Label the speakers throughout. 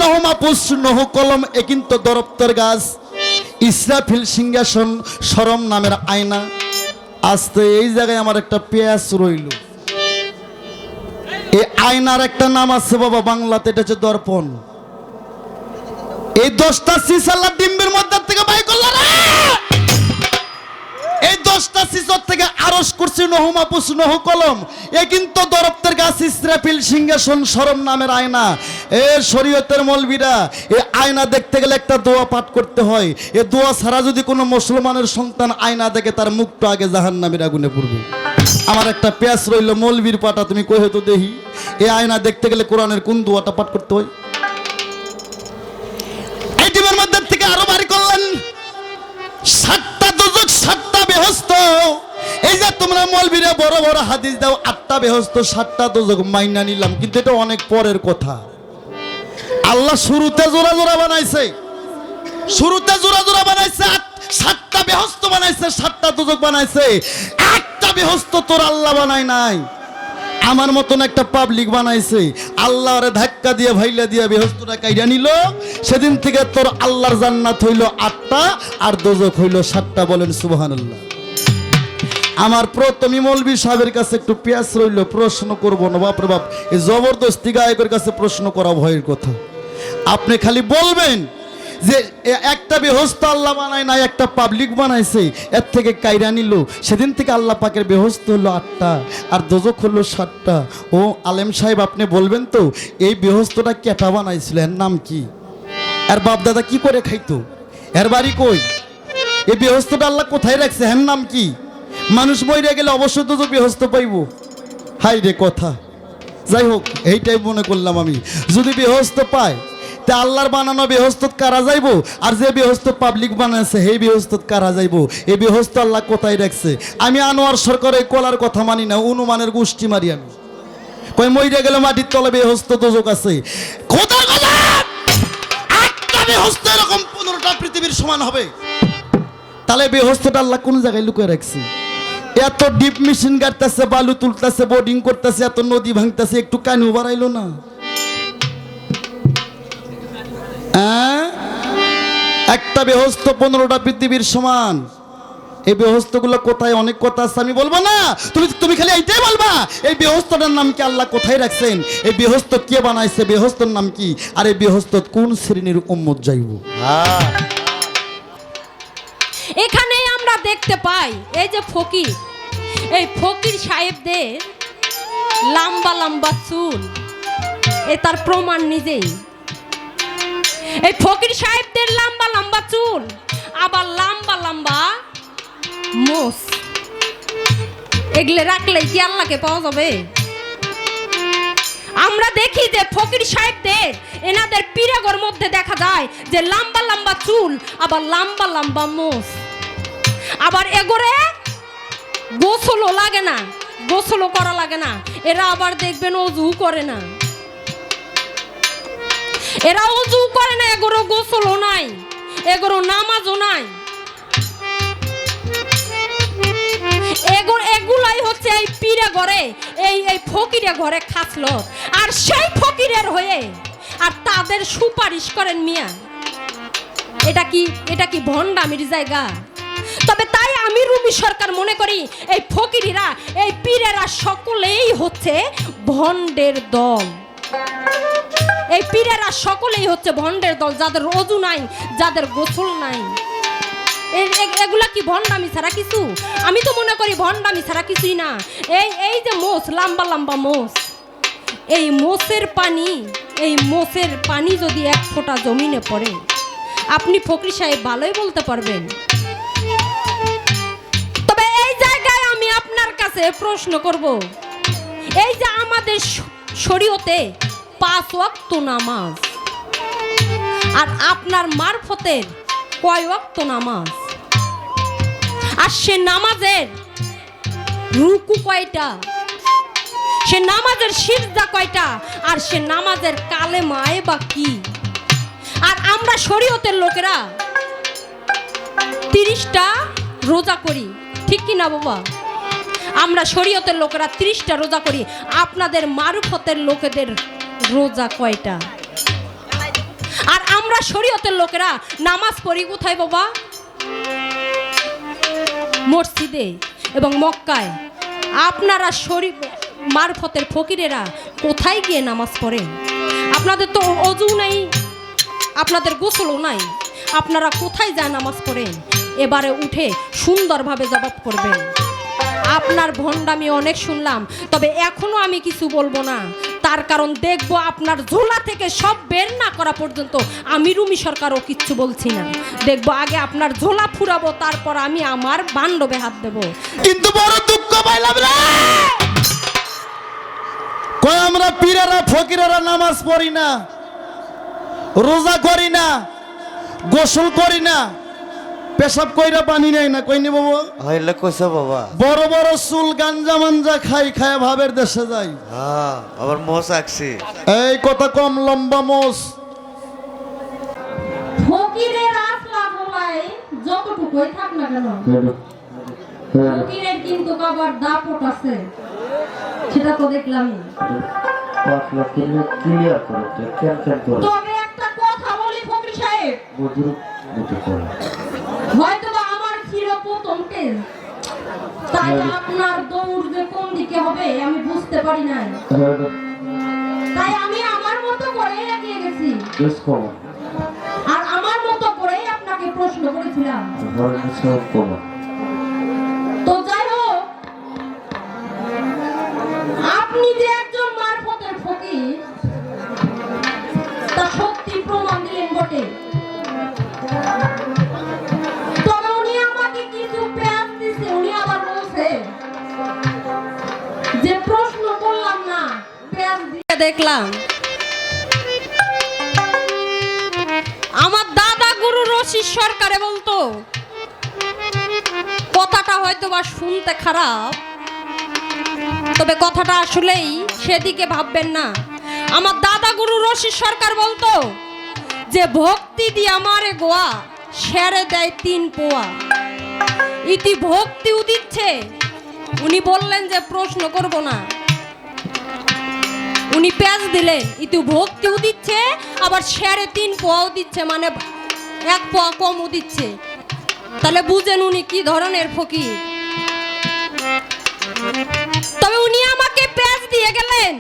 Speaker 1: লৌহ মাহফুজ নহ কলম এ কিন্তু দরপ্তর গাছ, ইসরাফিল সিংহাসন, শরম নামের আয়না। আস্তে এই জায়গায় আমার একটা পেঁয়াজ রইল। এই আয়নার একটা নাম আছে বাবা বাংলাতে, এটা হচ্ছে দর্পণ। এই 10টা সিসাল্লা ডিম্বের মধ্যে থেকে বাই করলো রে। এই 10টা সিসর থেকে আরশ কুরসি নহ মাহফুজ নহ কলম এ কিন্তু দরপ্তর গাছ, ইসরাফিল সিংহাসন, শরম নামের আয়না। এ শরীয়তের মৌলবীরা এই আয়না দেখতে গেলে একটা দোয়া পাঠ করতে হয়। এই দোয়া ছাড়া যদি কোনো মুসলমানের সন্তান আয়না দেখে তার মুখটা আগে জাহান্নামের আগুনে পড়বে। আমার একটা পেঁয়াজ রইল, মৌলবীর পাটা তুমি কই হতো দেখি। এই আয়না দেখতে গেলে কোরআনের কোন দোয়াটা পাঠ করতে হয়? এই টিমের মধ্যে থেকে আরো বাড়ি করলেন 7টা দোজখ 7টা বেহেশত। এই যে তোমরা মৌলবীরা বড় বড় হাদিস দাও 8টা বেহেশত 7টা দোজখ মাইনা নিলাম, কিন্তু এটা অনেক পরের কথা। আল্লাহ শুরুতে জোড়া জোড়া বানাইছে, শুরুতে জোড়া জোড়া বানাইছে, 7টা বেহেশত বানাইছে, 7টা দোজখ বানাইছে। একটা বেহেশত তোর আল্লাহ বানায় নাই, আমার মতন একটা পাবলিক বানাইছে। আল্লাহরে ধাক্কা দিয়ে ভাইলা দিয়ে বেহেশতটা কাইরা নিল। সেদিন থেকে তোর আল্লাহর জান্নাত হইল 8টা আর দোজখ হইল 7টা। বলেন সুবহানাল্লাহ। আমার প্রথমে মৌলবী সাহেবের কাছে একটু পেঁয়াজ রইল, প্রশ্ন করবো না। বাপরে বাপ, এই জবরদস্তি গায়কের কাছে প্রশ্ন করা ভয়ের কথা। আপনি খালি বলবেন যে একটা বেহেশত আল্লাহ বানায় নাই, একটা পাবলিক বানাইছে, এর থেকে কাইরা নিল। সেদিন থেকে আল্লাহ পাকের বেহেশত হলো 8টা আর দোজখ হলো 7টা। ও আলেম সাহেব, আপনি বলবেন তো এই বেহেশতটা কেটা বানাইছিল, এর নাম কি? আর বাপ দাদা কি করে খাইতো? এর বাড়ি কই? এই বেহেশতটা আল্লাহ কোথায় রাখছে, এর নাম কি? মানুষ মরে গেলে অবশ্যই দোজখ বেহেশত পাইব। হাই রে কথা। যাই হোক, এইটাই মনে করলাম আমি, যদি বেহেশত পায় তা আল্লাহর বানানো বেহেশত কারা যাইব, আর যে বেহেশত পাবলিক বানাইছে সেই বেহেশত কারা যাইব? এই বেহেশত আল্লাহ কোথায় রাখছে? আমি আনোয়ার সরকারের কলার কথা মানি না, অনুমানের গোষ্ঠী মারি আমি। কই মইরা গেলে মাটির তলে বেহেশত দোজখ আছে। খোদার কথা, একটা বেহেশত এরকম 15টা পৃথিবীর সমান হবে। তাহলে বেহেশতটা আল্লাহ কোন জায়গায় লুকিয়ে রাখছে? এত ডিপ মেশিন গাড়তেছে, বালু তুলতেছে, বোর্ডিং করতেছে, এত নদী ভাঙতেছে, একটু কানু বাড়াইলো না? একটা বেহেশত 15টা পৃথিবীর সমান। এই বেহেশতগুলো কোথায়? অনেক কথা আছে, আমি বলবো না। তুমি খালি এইটাই বলবা এই বেহেশতটার নাম কি, আল্লাহ কোথায় রাখছেন, এই বেহেশত কে বানাইছে, বেহেশতর নাম কি, আর এই বেহেশত কোন শ্রেণীর উম্মত যাইব।
Speaker 2: এখানেই আমরা দেখতে পাই এই যে ফকির, এই ফকির সাহেবদের লম্বা লম্বা চুল, এ তার প্রমাণ নিজেই। এই ফকির সাহেবদের লম্বা লম্বা চুল, আবার লম্বা লম্বা মোষ, এগুলো রাখলে কি আল্লাহকে পাওয়া যাবে? আমরা দেখি যে ফকির সাহেবদের এনাদের পিরাগর মধ্যে দেখা যায় যে লম্বা লম্বা চুল, আবার লম্বা লম্বা মোষ, আবার এগোরে গোসলও লাগে না, গোসলও করা লাগে না। এরা আবার দেখবেন অজু করে না, এরা অজু করে না, এগোরো গোসলও নাই, এগোরো নামাজও নাই। এগুলাই হচ্ছে এই পীরে ঘরে, এই ফকিরে ঘরে খাসলো। আর সেই ফকিরের হয়ে আর তাদের সুপারিশ করেন মিয়া, এটা কি ভণ্ডামির জায়গা? তবে তাই আমি রুমি সরকার মনে করি এই ফকিরেরা, এই পীরেরা সকলেই হচ্ছে ভণ্ডের দল। এই পীরেরা সকলেই হচ্ছে ভণ্ডের দল, যাদের অজু নাই, যাদের গোসল নাই। এগুলা কি ভণ্ডামি ছাড়া কিছু? আমি তো মনে করি ভণ্ডামি ছাড়া কিছুই না। এই যে মোষ, লম্বা লম্বা মোষ, এই মোষের পানি যদি 1 ফোঁটা জমিনে পড়ে, আপনি ফকির সাহেব ভালোই বলতে পারবেন। তবে এই জায়গায় আমি আপনার কাছে প্রশ্ন করব, এই যে আমাদের শরীয়তে 5 ওয়াক্ত নামাজ, আর আপনার মারফতের কয় ওয়াক্ত নামাজ, আর সে নামাজের রুকু কয়টা, সে নামাজের সিজদা কয়টা, আর সে নামাজের কালেমায় বা কি? আর আমরা শরীয়তের লোকেরা 30টা রোজা করি, ঠিক কি না বাবা? আমরা শরীয়তের লোকেরা 30টা রোজা করি। আপনাদের মারফতের লোকেদের রোজা কয়টা? আমরা শরীয়তের লোকেরা নামাজ পড়ি কোথায় বাবা? মসজিদে এবং মক্কায়। আপনারা শরীফ মারফতের ফকিরেরা কোথায় গিয়ে নামাজ পড়েন? আপনাদের তো অজু নাই, আপনাদের গোসলও নাই, আপনারা কোথায় যায় নামাজ পড়েন? এবারে উঠে সুন্দরভাবে জবাব করবেন। আপনার ভণ্ডামি অনেক শুনলাম, তবে এখনো আমি কিছু বলবো না, তার কারণ দেখবো আপনার ঝোলা থেকে সব বের না করা পর্যন্ত আমি রুমি সরকারও কিচ্ছু বলছি না। দেখবো আগে আপনার ঝোলা ফুরাবো, তারপর আমি আমার বান্ডবে হাত দেবো।
Speaker 1: কিন্তু বড় দুঃখ পাইলাম রে, কই আমরা পীরেরা ফকিরেরা নামাজ পড়ি না, রোজা করি না, গোসল করি না, পেশাব কইরা পানি নেই না, কইনি বাবা
Speaker 3: হইলে কইছো বাবা।
Speaker 1: বড় বড় চুল গাঞ্জা মাঞ্জা খাই খাই ভাবের দেশে যাই।
Speaker 3: হ্যাঁ, আবার মোষ আঁকছি।
Speaker 1: এই কথা কম লম্বা মোষ।
Speaker 2: ফকিরের আসলা বলায় যতটুকুই থাক না কেন, ফকিরের কিন্তু আবার দাপট আছে, সেটা তো দেখলাম। তবে একটা কথা বলি ফকির সাহেব, হয়তো বা আমার ছিল প্রথম টেস্ট, তাই আপনার দৌড় যে কোন দিকে হবে আমি বুঝতে পারি নাই, তাই আমি আমার মতো করে এগিয়ে গেছি আর আমার মতো করেই আপনাকে প্রশ্ন করেছিলাম। তো যাই হোক, আপনি যে একজন মারফতের ফকির তা সত্যি প্রমাণ দিলেন বটে, তবে উনি আমাকে কিছু পেঁয়াজ দিছে। উনি আবার বলছে যে প্রশ্ন করলাম না, পেঁয়াজ দিয়ে দেখলাম। আমার দাদা গুরু রশিদ সরকারে বলতো, কথাটা হয়তো বা শুনতে খারাপ, তবে কথাটা আসলেই সেদিকে ভাববেন না। আমার দাদা গুরু রশিদ সরকার বলতো যে ভক্তি দিয়ে আমারে গোয়া সেরে দেয় 3 পোয়া। ইতি ভক্তিও দিচ্ছে, উনি বললেন যে প্রশ্ন করব না, উনি পেঁয়াজ দিলেন, ইতি ভক্তিও দিচ্ছে আবার সেরে 3 পোয়াও দিচ্ছে, মানে 1 পোয়া কমও দিচ্ছে। তাহলে বুঝেন উনি কি ধরনের ফকির। তবে উনি আমাকে পেঁয়াজ দিয়ে গেলেন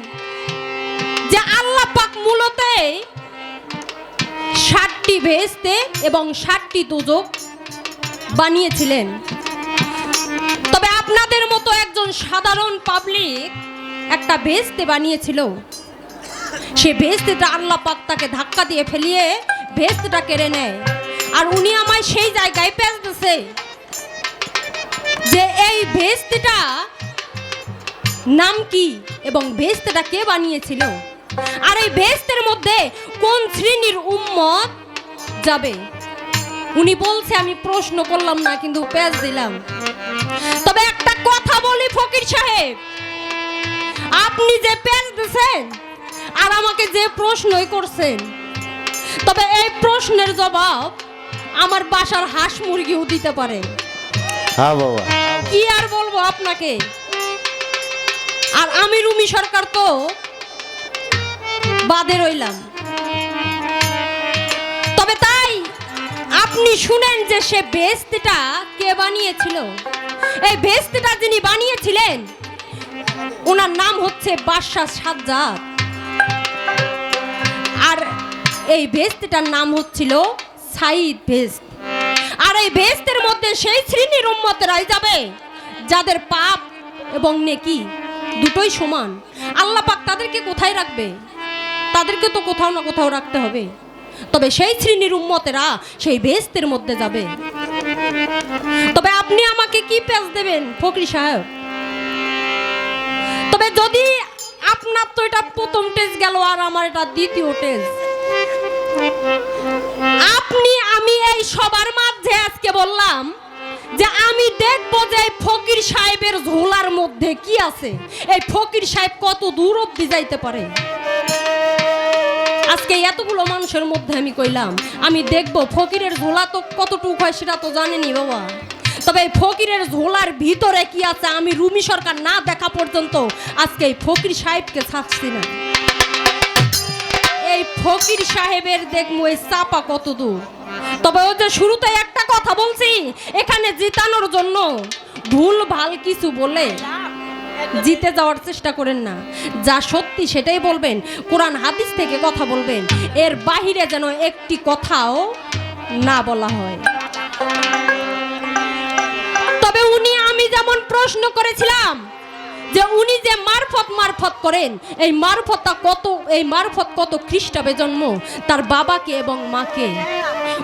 Speaker 2: যে আল্লাহ পাক মূলত 60টি বেহেশতে এবং 60টি দোজখ বানিয়েছিলেন। তবে আপনাদের মতো একজন সাধারণ পাবলিক একটা বেহেশতে বানিয়েছিল, সে বেহেশতেটা আল্লাহ পাক তাকে ধাক্কা দিয়ে ফেলিয়ে বেহেশতটা কেড়ে নেয়। আর উনি আমায় সেই জায়গায় পেঁয়াজ দিয়েছে যে এই বেহেশতটা নাম কি এবং বেহেশতটা কে বানিয়েছিল, আর এই বেহেশতের মধ্যে কোন শ্রেণীর উম্মত যাবে। উনি বলছে আমি প্রশ্ন করলাম না, কিন্তু পেঁয়াজ দিলাম। তবে একটা কথা বলি ফকির সাহেব, আপনি যে পেঁয়াজ দিয়েছেন আর আমাকে যে প্রশ্নই করছেন, তবে এই প্রশ্নের জবাব আমার বাসার হাঁস মুরগিও দিতে পারে।
Speaker 3: হ্যাঁ বাবা,
Speaker 2: কি আর বলবো আপনাকে। আর আমি রুমি সরকার তো বাদে রইলাম। তবে তাই আপনি শুনেন যে সে বেহেশতটা কে বানিয়েছিল। এই বেহেশতটা যিনি বানিয়েছিলেন ওনার নাম হচ্ছে বাদশাহ সাজ্জাদ, আর এই বেহেশতটার নাম হচ্ছিল সাইদ বেহেশত। আর এই বেহেশতের মধ্যে সেই শ্রেণীর উম্মতেরাই যাবে যাদের পাপ এবং নেকি দুটোই সমান। আল্লাহ পাক তাদেরকে কোথায় রাখবে? তাদেরকে তো কোথাও না কোথাও রাখতে হবে। তবে সেই শ্রেণীর উম্মতেরা সেই বেহেশতের মধ্যে যাবে। তবে আপনি আমাকে কি পেঁয়াজ দেবেন ফকির সাহেব? তবে যদি আপনার তো এটা প্রথম টেস্ট গেল আর আমার এটা দ্বিতীয় টেস্ট, আমি এই সবার মাঝে আজকে বললাম যে আমি দেখবো যে ফকির সাহেবের ঝোলার মধ্যে কি আছে, এই ফকির সাহেব কত দূর অব্দি যাইতে পারে। আজকে এতগুলো মানুষের মধ্যে আমি কইলাম আমি দেখবো ফকিরের ঝোলা তো কতটুকু হয় সেটা তো জানেনি বাবা। তবে এই ফকিরের ঝোলার ভিতরে কি আছে আমি রুমি সরকার না দেখা পর্যন্ত আজকে এই ফকির সাহেবকে ছাড়ছি না। এই ফকির সাহেবের দেখবো এই চাপা কত দূর। তবে ওই যে শুরুতে একটা কথা বলছি, এখানে জিতানোর জন্য ভুল ভাল কিছু বলে জিতে যাওয়ার চেষ্টা করেন না। যা সত্যি সেটাই বলবেন, কোরআন হাদিস থেকে কথা বলবেন, এর বাহিরে যেন একটি কথাও না বলা হয়। তবে আমি যেমন প্রশ্ন করেছিলাম যে উনি যে মারফত করেন, এই মারফত কত খ্রিস্টাব্দে জন্ম, তার বাবাকে এবং মাকে,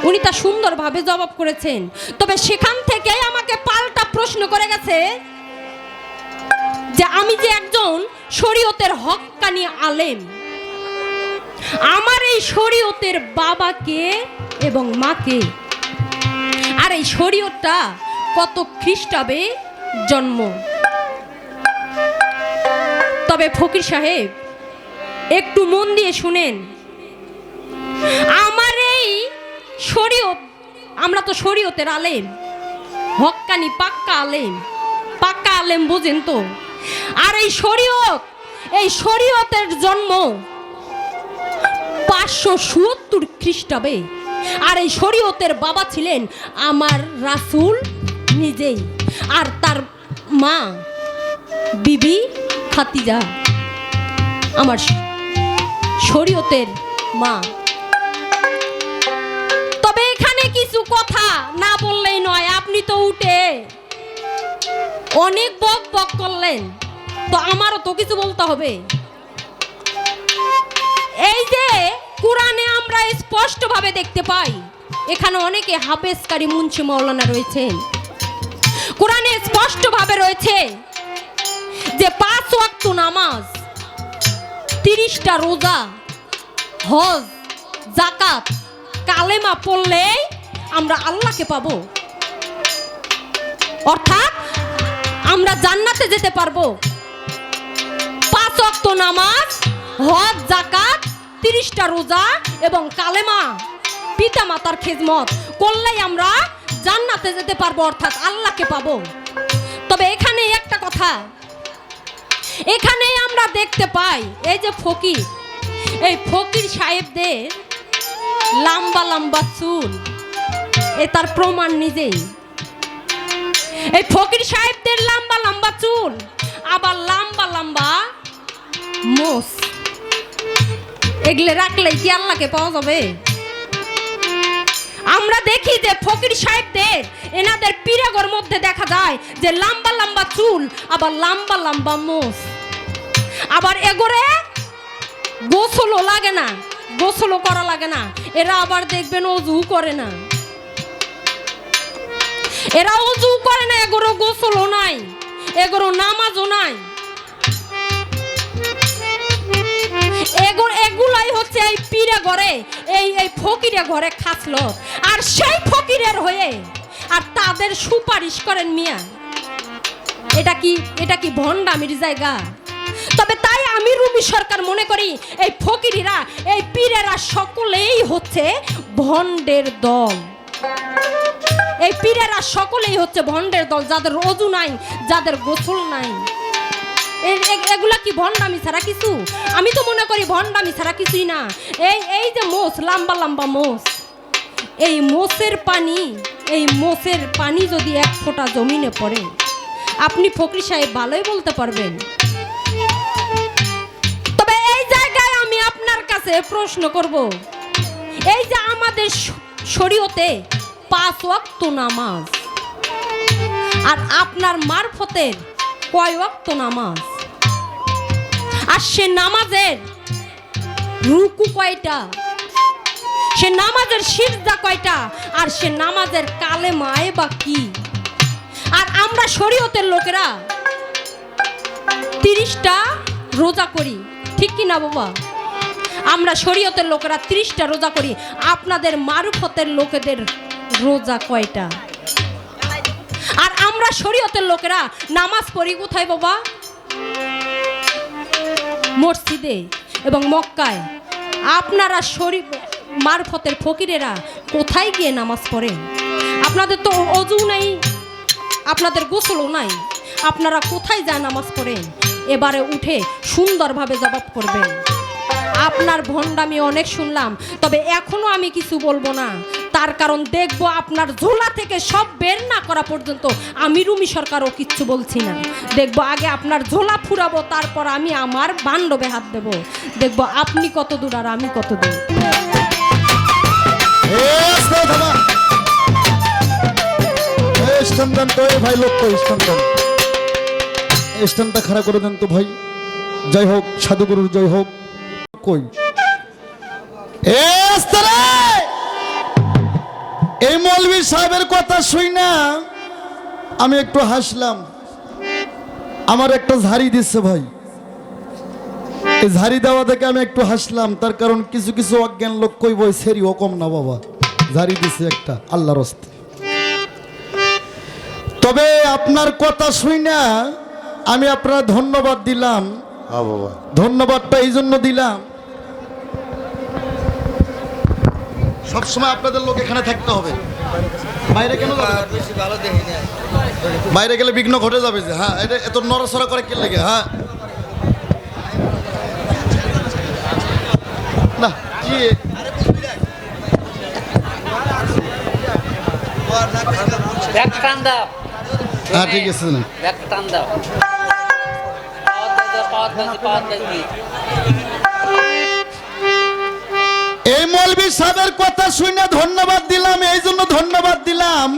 Speaker 2: উনি তা সুন্দরভাবে জবাব করেছেন। তবে সেখান থেকে আমাকে পাল্টা প্রশ্ন করে গেছে যে আমি যে একজন শরীয়তের হক্কানি আলেম, আমার এই শরীয়তের বাবাকে এবং মাকে, আর এই শরীয়তটা কত খ্রিস্টাব্দে জন্ম। তবে ফকির সাহেব একটু মন দিয়ে শুনেন, আমার এই শরীয়ত, আমরা তো শরীয়তের আলেম, হক্কানি পাক্কা আলেম বুঝেন তো। আর এই শরীয়তের জন্ম 570 খ্রিস্টাব্দে, আর এই শরীয়তের বাবা ছিলেন আমার রাসূল নিজেই, আর তার মা বিবি খাদিজা, আমার শরীয়তের মা। তবে এখানে কিছু কথা না বললেই নয়, আপনি তো উঠে অনেক বক করলেন, তো আমারও তো কিছু বলতে হবে। এই যে কোরআনে আমরা স্পষ্টভাবে দেখতে পাই, এখানে অনেকে হাফেজকারী মুন্সি মাওলানা রয়েছেন, কোরআনে স্পষ্টভাবে রয়েছে যে 5 ওয়াক্ত নামাজ, 30টা রোজা, হজ, যাকাত, কালেমা পড়লেই আমরা আল্লাহকে পাবো, অর্থাৎ আমরা জান্নাতে যেতে পারবো। 5 ওয়াক্ত নামাজ, হজ, যাকাত, 30টা রোজা এবং কালেমা, পিতা মাতার খেদমত করলেই আমরা জান্নাতে যেতে পারবো, অর্থাৎ আল্লাহকে পাবো। তবে এখানে একটা কথা, এখানেই আমরা দেখতে পাই এই যে ফকির, এই ফকির সাহেবদের লম্বা চুল, এ তার প্রমাণ নিজেই। এই ফকির সাহেবদের লম্বা চুল, আবার লম্বা মোষ, এগুলো রাখলেই কি আল্লাহকে পাওয়া যাবে? আমরা দেখি যে ফকির সাহেবদের এনাদের পিরাগর মধ্যে দেখা যায় যে লম্বা চুল, আবার লম্বা মোষ, আবার এগোরে গোসলও লাগে না, গোসলও করা লাগে না। এরা আবার দেখবেন অজু করে না, এগোরো গোসলও নাই, এগোরো নামাজও নাই। এগুলাই হচ্ছে এই পীরে ঘরে, এই ফকিরে ঘরে খাসলো, আর সেই ফকিরের হয়ে আর তাদের সুপারিশ করেন মিয়া। এটা কি ভণ্ডামির জায়গা? তবে তাই আমি রুমি সরকার মনে করি এই ফকিরেরা, এই পীরেরা সকলেই হচ্ছে ভণ্ডের দল। এই পীরেরা সকলেই হচ্ছে ভণ্ডের দল, যাদের ওযু নাই, যাদের গোসল নাই। এগুলা কি ভণ্ডামি ছাড়া কিছু? আমি তো মনে করি ভণ্ডামি ছাড়া কিছুই না। এই যে মোষ, লম্বা মোষ, এই মোষের পানি যদি 1 ফোঁটা জমিনে পড়ে, আপনি ফকির সাহেব ভালোই বলতে পারবেন। তবে এই জায়গায় আমি আপনার কাছে প্রশ্ন করব, এই যে আমাদের শরীয়তে 5 ওয়াক্ত নামাজ, আর আপনার মারফতের কয় ওয়াক্ত নামাজ, আর সে নামাজের রুকু কয়টা, সে নামাজের সিজদা কয়টা, আর সে নামাজের কালেমায় বা কি? আর আমরা শরীয়তের লোকেরা 30টা রোজা করি, ঠিক কি না বাবা? আমরা শরীয়তের লোকেরা 30টা রোজা করি, আপনাদের মারফতের লোকেদের রোজা কয়টা? আর আমরা শরীয়তের লোকেরা নামাজ পড়ি কোথায় বাবা? মসজিদে এবং মক্কায়। আপনারা মারফতের ফকিরেরা কোথায় গিয়ে নামাজ পড়েন? আপনাদের তো ওযু নাই, আপনাদের গোসলও নাই, আপনারা কোথায় যা নামাজ পড়েন? এবারে উঠে সুন্দরভাবে জবাব করবেন। আপনার ভণ্ডামি অনেক শুনলাম, তবে এখনো আমি কিছু বলবো না। তার কারণ দেখবো আপনার ঝোলা থেকে সব বের না করা পর্যন্ত আমি রুমি সরকারও কিচ্ছু বলছি না। দেখবো আগে আপনার ঝোলা ফুরাবো, তারপর আমি আমার বান্ধবে হাত দেবো। দেখবো আপনি কত দূর আর আমি কত দূর।
Speaker 1: ভাই লোক স্ট্যান্ডটা খারাপ করে দেন তো ভাই। যাই হোক, সাধুগুরুর জয় হোক। কই এই মৌলভী সাহেবের কথা শুই না আমি একটু হাসলাম। আমার একটা ঝাড়ি দিচ্ছে ভাই, এই ঝাড়ি দেওয়া দেখে আমি একটু হাসলাম। তার কারণ কিছু কিছু অজ্ঞান লোক কইব সেরি ও কম না বাবা, ঝাড়ি দিছে একটা আল্লাহর হস্তে। তবে আপনার কথা শুই না আমি আপনার ধন্যবাদ দিলাম।
Speaker 3: হ্যাঁ বাবা,
Speaker 1: ধন্যবাদটা এই জন্য দিলাম, সবসময় আপনাদের লোক এখানে থাকতে হবে। বাইরে কেন বাইরে গেলে বিঘ্ন ঘটে যাবে যে। হ্যাঁ, এটা এত নড়াচড়া করে কে লেগে? হ্যাঁ না কি হ্যাঁ ঠিক আছে না। এই মৌলভী সাহেবের কথা শুনে ধন্যবাদ দিলাম, এই জন্য ধন্যবাদ দিলাম।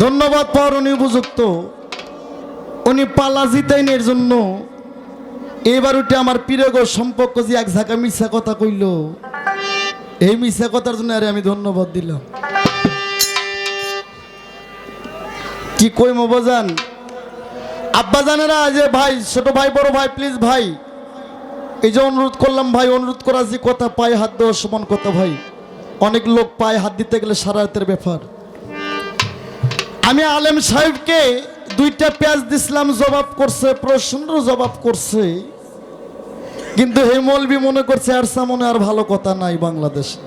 Speaker 1: ধন্যবাদ পাওয়ার উনি উপযুক্ত। উনি পালা জিতাইন এর জন্য। এবার উঠে আমার প্রিয়গর সম্পর্ক যে এক ঝাঁকা মিথ্যা কথা কইল, এই মিথ্যা কথার জন্য আরে আমি ধন্যবাদ দিলাম। কি কই মবাজান আব্বা জানেরা যে ভাই, ছোট ভাই, বড় ভাই, প্লিজ ভাই এই যে অনুরোধ করলাম ভাই, অনুরোধ করা যে কথা, পায়ে হাত দেওয়ার সমান কথা ভাই। অনেক লোক পায়ে হাত দিতে গেলে সারা রাতের ব্যাপার। আমি আলেম সাহেবকে দুইটা পেঁয়াজ দিছিলাম, জবাব করছে, প্রশ্নের জবাব করছে, কিন্তু হে মৌলভী মনে করছে আর সামনে আর ভালো কথা নাই বাংলাদেশে।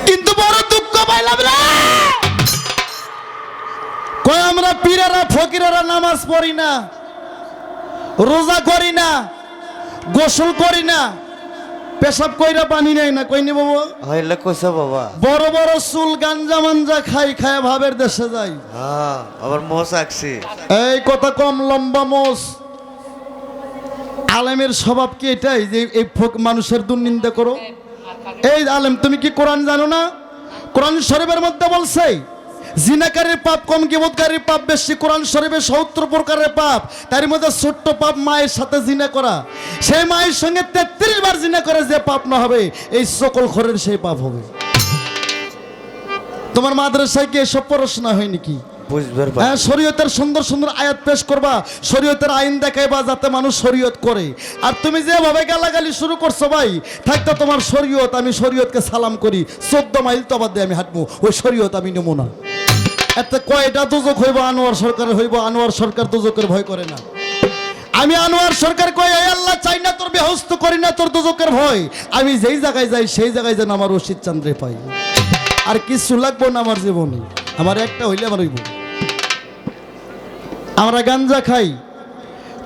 Speaker 1: কিন্তু বড় দুঃখ পাইলাম রে, কই আমরা পীরেরা ফকিরেরা নামাজ পড়ি না, রোজা করি না, গোসল করি না, পেশাব কইরা পানি নেই না, কইনি বাবা?
Speaker 3: হইলে কইছে বাবা।
Speaker 1: বড় বড় চুল, গাঞ্জা মাঞ্জা খাই খায় ভাবের দেশে যাই।
Speaker 3: হ্যাঁ, আবার মোষ আঁকছি।
Speaker 1: এই কথা কম, লম্বা মোষ। আলেমের স্বভাব কি এটাই যে এই মানুষের দুর্নিন্দা করো? এই আলেম, তুমি কি কোরআন জানো না? কোরআন শরীফের মধ্যে বলছে জিনাকারীর পাপ কম, গীবতকারীর পাপ বেশি। কোরআন শরীফে 70 প্রকারের পাপ, তার মধ্যে ছোট্ট পাপ মায়ের সাথে জিনা করা। সেই মায়ের সঙ্গে 33 বার জিনা করে যে পাপ না হবে, এই সকল খরের সেই পাপ হবে। তোমার মাদ্রাসায় কি এসব পড়াশোনা হয় নাকি? হ্যাঁ, শরীয়তের সুন্দর সুন্দর আয়াত পেশ করবা, শরীয়তের আইন দেখাইবা যাতে মানুষ শরীয়ত করে। আর তুমি যেভাবে গালাগালি শুরু করছো ভাই, থাকতো তোমার শরীয়ত। আমি শরীয়তকে সালাম করি, 14 মাইল তবাদ দিয়ে আমি হাঁটবো, ওই শরীয়ত আমি নেবো না। এতে কয়টা দুজক হইব? আনোয়ার সরকার হইব। আনোয়ার সরকার দুজকের ভয় করে না। আমি আনোয়ার সরকার কই, এই আল্লাহ চাই না তোর বেহস্ত করি না তোর দুজকের ভয়। আমি যেই জায়গায় যাই সেই জায়গায় যেন আমার রশিদ চান্দ্রে পাই। আর কিছু লাগবো না আমার জীবনে, আমার একটা হইলে আমার হইব। আমরা গাঞ্জা খাই,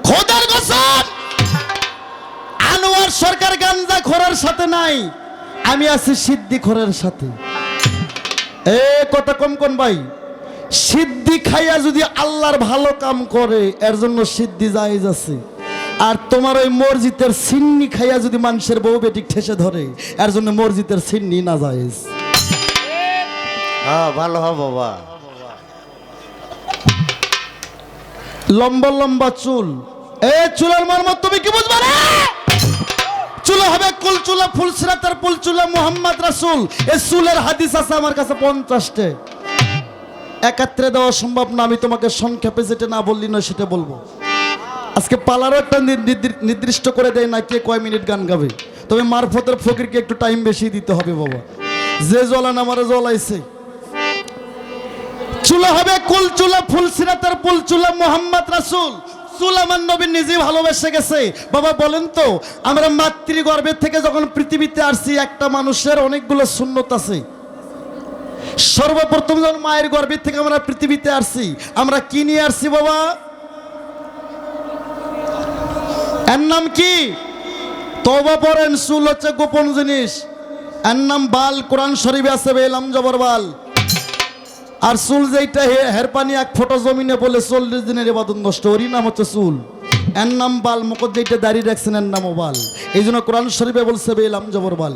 Speaker 1: খোদার কসম আনোয়ার সরকার গাঞ্জা খোরার সাথে নাই, আমি আছি সিদ্দি খোরের সাথে। এ কথা কম কোন ভাই, সিদ্ধি খাইয়া যদি আল্লাহর ভালো কাম করে এর জন্য সিদ্ধি জায়েজ আছে। আর তোমার ওই মসজিদের সিন্নি খাইয়া যদি মানুষের বউ বেটি ঠেসে ধরে এর জন্য মসজিদের সিন্নি না জায়েজ।
Speaker 3: হ্যাঁ, ভালো হবে বাবা।
Speaker 1: লম্বা লম্বা চুল, এ চুলের মর্ম তুমি কি বুঝবা রে? চুলা হবে কুল চুলা, ফুল সিরাতার ফুল চুলা, মুহাম্মদ রাসূল। এই চুলের হাদিস আছে আমার কাছে 50টা, একাত্রে দেওয়া সম্ভব না। আমি তোমাকে সংক্ষেপে যেটা না বললি না সেটা বলবো। আজকে পালারও একটা নির্দিষ্ট করে দেয় না কে কয় মিনিট গান গাবে। তবে মারফতের ফকিরকে একটু টাইম বেশি দিতে হবে বাবা। যে জ্বলান আমারে জ্বলাইছে। চুলা হবে কুল চুলা, ফুল সিরাতার ফুল চুলা, মুহাম্মদ রাসূল। চুল আমার নবী নিজে ভালোবেসে গেছে। বাবা বলেন তো, আমরা মাতৃগর্ভে থেকে যখন পৃথিবীতে আসছি, একটা মানুষের অনেকগুলো সুন্নত আছে। সর্বপ্রথম যখন মায়ের গর্ভে থেকে আমরা পৃথিবীতে আসছি, আমরা কি নিয়ে আসছি বাবা? এর নাম কি? তওবা পড়েন, চুল হচ্ছে গোপন জিনিস। এর নাম বাল, কোরআন শরীফে আছে বেলাম জবর বাল। আর চুল যেইটা হের পানি এক ফোঁটা জমিনে বলে 40 দিনের ইবাদত নষ্ট, ওরই নাম হচ্ছে চুল। এর নাম বাল, মুখত যেইটা দাঁড়িয়ে রাখছেন এর নামও বাল। এই জন্য কোরআন শরীফে বলছে বেলাম জবর বাল।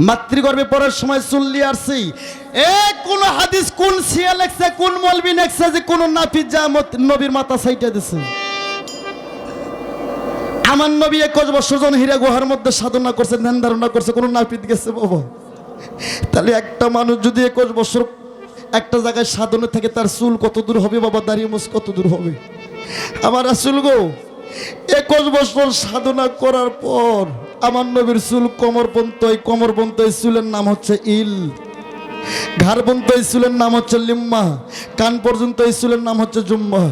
Speaker 1: মাতৃগর্ভে পড়ার সময় চুল নিয়ে আসছি। কোন হাদিস কোন সিয়া লেখছে, কোন মলবি লেখছে যে কোন নাপিত যা নবীর মাথা সাইটা দিছে? আমার নবী 21 বছর জন হীরা গুহার মধ্যে সাধনা করছে, ধ্যান ধারণা করছে, কোন নাপিত গেছে বাবা? তাহলে একটা মানুষ যদি 21 বছর একটা জায়গায় সাধনে থাকে, তার চুল কত দূর হবে বাবা? দাড়ি মুছ কত দূর হবে? আমার রাসূল গো 21 বছর সাধনা করার পর আমার নবীর চুল কোমর পর্যন্ত, এই কোমর পর্যন্ত এই চুলের নাম হচ্ছে ইল। ঘাড় পর্যন্ত এই চুলের নাম হচ্ছে লিম্মা। কান পর্যন্ত এই চুলের নাম হচ্ছে জুম্মা।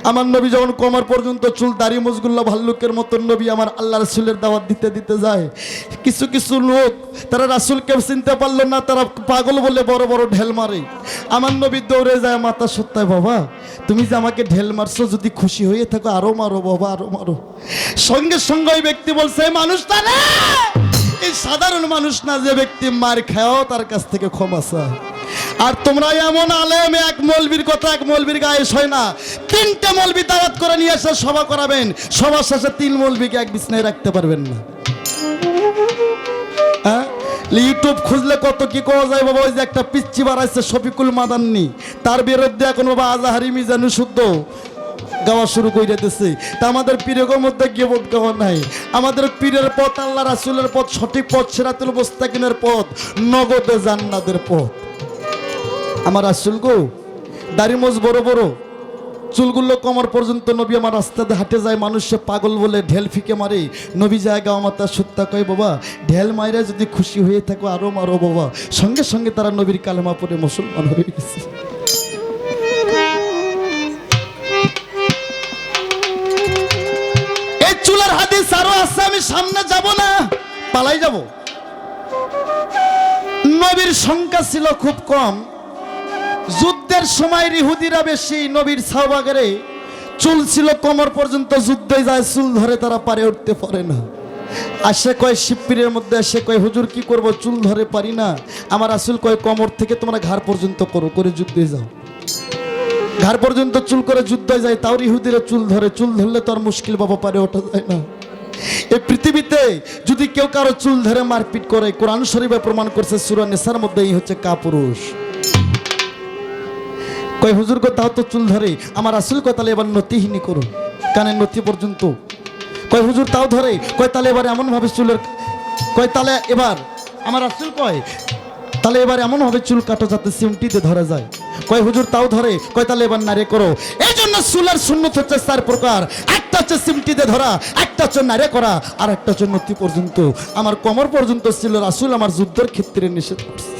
Speaker 1: আমার নবী যখন কোমর পর্যন্ত চুল, দাড়ি মুছগুল্লা ভাল্লুকের মতন নবী আমার আল্লাহ রাসূলের দাওয়াত দিতে দিতে যায়। কিছু কিছু লোক তারা রাসূলকে চিনতে পারলো না, তারা পাগল বলে বড় বড় ঢেল মারে। আমার নবী দৌড়ে যায় মাথা সত্যায়, বাবা তুমি যে আমাকে ঢেল মারছো, যদি খুশি হয়ে থাকো আরো মারো বাবা, আরো মারো। সঙ্গে সঙ্গে ওই ব্যক্তি বলছে, এই মানুষটা না, এই সাধারণ মানুষ না, যে ব্যক্তি মার খায়ও তার কাছ থেকে ক্ষমা চায়। আর তোমরা এমন আলেম, এক মৌলবীর কথা এক মৌলবীর গায়ে হয় না, 3টে মৌলবী দাওয়াত করে নিয়ে এসে সভা করাবেন, সবার শেষে 3 মৌলবীকে এক বিছনায় রাখতে পারবেন না। হ্যাঁ, ইউটিউব খুঁজলে কত কি করা যায় বাবা। ওই যে একটা পিচ্চি বাড়াইছে শফিকুল মাদান্নি, তার বিরুদ্ধে এখন বাবা আজাহারি মিজানু শুদ্ধ গাওয়া শুরু করে দিতেছে। তা আমাদের পীরের মধ্যে গিবত গাওয়া নাই। আমাদের পীরের পথ আল্লাহ রাসূলের পথ, সঠিক পথ, সিরাতুল মুস্তাকিমের পথ, নগদে জান্নাতের পথ। আমার রাসূল গো দাড়ি মোজ বড় বড়, চুলগুলো কোমর পর্যন্ত। নবী আমার রাস্তাতে হাঁটে যায়, মানুষে পাগল বলে ঢেল ফিকে মারে। নবী জায়গা আমার তার সত্য কয়, বাবা ঢেল মাইরা যদি খুশি হয়ে থাকো আরো মারো বাবা। সঙ্গে সঙ্গে তারা নবীর কালেমা পড়ে মুসলমান হয়ে গেছে। এই চুলের হাদিস আরো আছে, আমি সামনে যাব না, পালাই যাব। নবীর সংখ্যা ছিল খুব কম। যুদ্ধের সময় ইহুদিরা বেশি, নবীর সাহাবাগরে চুল ছিল কোমর পর্যন্ত। যুদ্ধে যায় চুল ধরে তারা পারে উঠতে পারে না। আসে কয় শিবপীরের মধ্যে, এসে কয় হুজুর কি করব, চুল ধরে পারি না। আমার রাসূল কয় কোমর থেকে তোমরা ঘাড় পর্যন্ত করো, করে যুদ্ধে যাও। ঘাড় পর্যন্ত চুল করে যুদ্ধে যায়, তাও ইহুদিরা চুল ধরে। চুল ধরলে তো আর মুশকিল বাবা, পারে ওঠা যায় না। এই পৃথিবীতে যদি কেউ কারো চুল ধরে মারপিট করে, কোরআন শরীফে প্রমাণ করছে সূরা নিসার মধ্যে, এই হচ্ছে কাপুরুষ। কয় হুজুর গো তাও তো চুল ধরে। আমার রাসূল কয় তাহলে এবার নতিহীনী করো, কানের নতি পর্যন্ত। কয় হুজুর তাও ধরে। কয় তাহলে এবার এমন ভাবে চুলের, কয় তাহলে এবার আমার রাসূল কয় তাহলে এবার এমন ভাবে চুল কাটো যাতে সিমটিতে ধরা যায়। কয় হুজুর তাও ধরে। কয় তাহলে এবার নাড়ে করো। এই জন্য চুলের সুন্নত হচ্ছে 4 প্রকার। একটা হচ্ছে সিমটিতে ধরা, একটা হচ্ছে নাড়ে করা, আর একটা হচ্ছে নতি পর্যন্ত। আমার কোমর পর্যন্ত ছিল, রাসূল আমার যুদ্ধের ক্ষেত্রে নিষেধ করছে।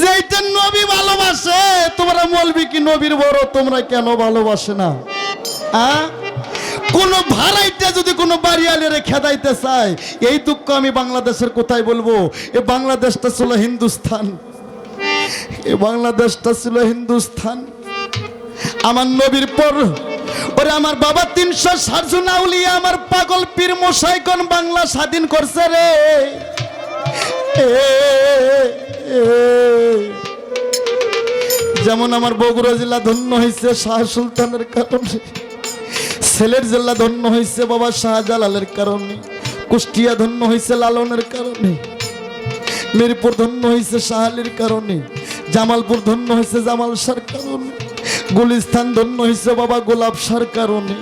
Speaker 1: যেটা নবী ভালোবাসে, তোমরা মৌলবি কি নবীর বড়, তোমরা কেন ভালোবাসে না? কোন ভাড়াইতে যদি কোনো বাড়িয়ালেরে খেদাইতে চায়, এই দুঃখ আমি বাংলাদেশের কোথায় বলবো? এ বাংলাদেশটা ছিল হিন্দুস্তান, এ বাংলাদেশটা ছিল হিন্দুস্তান। আমার নবীর পর ওরে আমার বাবা 360 জন আউলিয়া, আমার পাগল পীর মশাইগণ বাংলা স্বাধীন করছে রে। যেমন আমার বগুড়া জেলা ধন্য হয়েছে শাহ সুলতানের কারণে, সিলেট জেলা ধন্য হয়েছে বাবা শাহজালালের কারণে, কুষ্টিয়া ধন্য হয়েছে লালনের কারণে, মিরপুর ধন্য হয়েছে শাহ আলীর কারণে, জামালপুর ধন্য হয়েছে জামাল শাহর কারণে, গুলিস্তান ধন্য হয়েছে বাবা গোলাপ শাহর কারণে।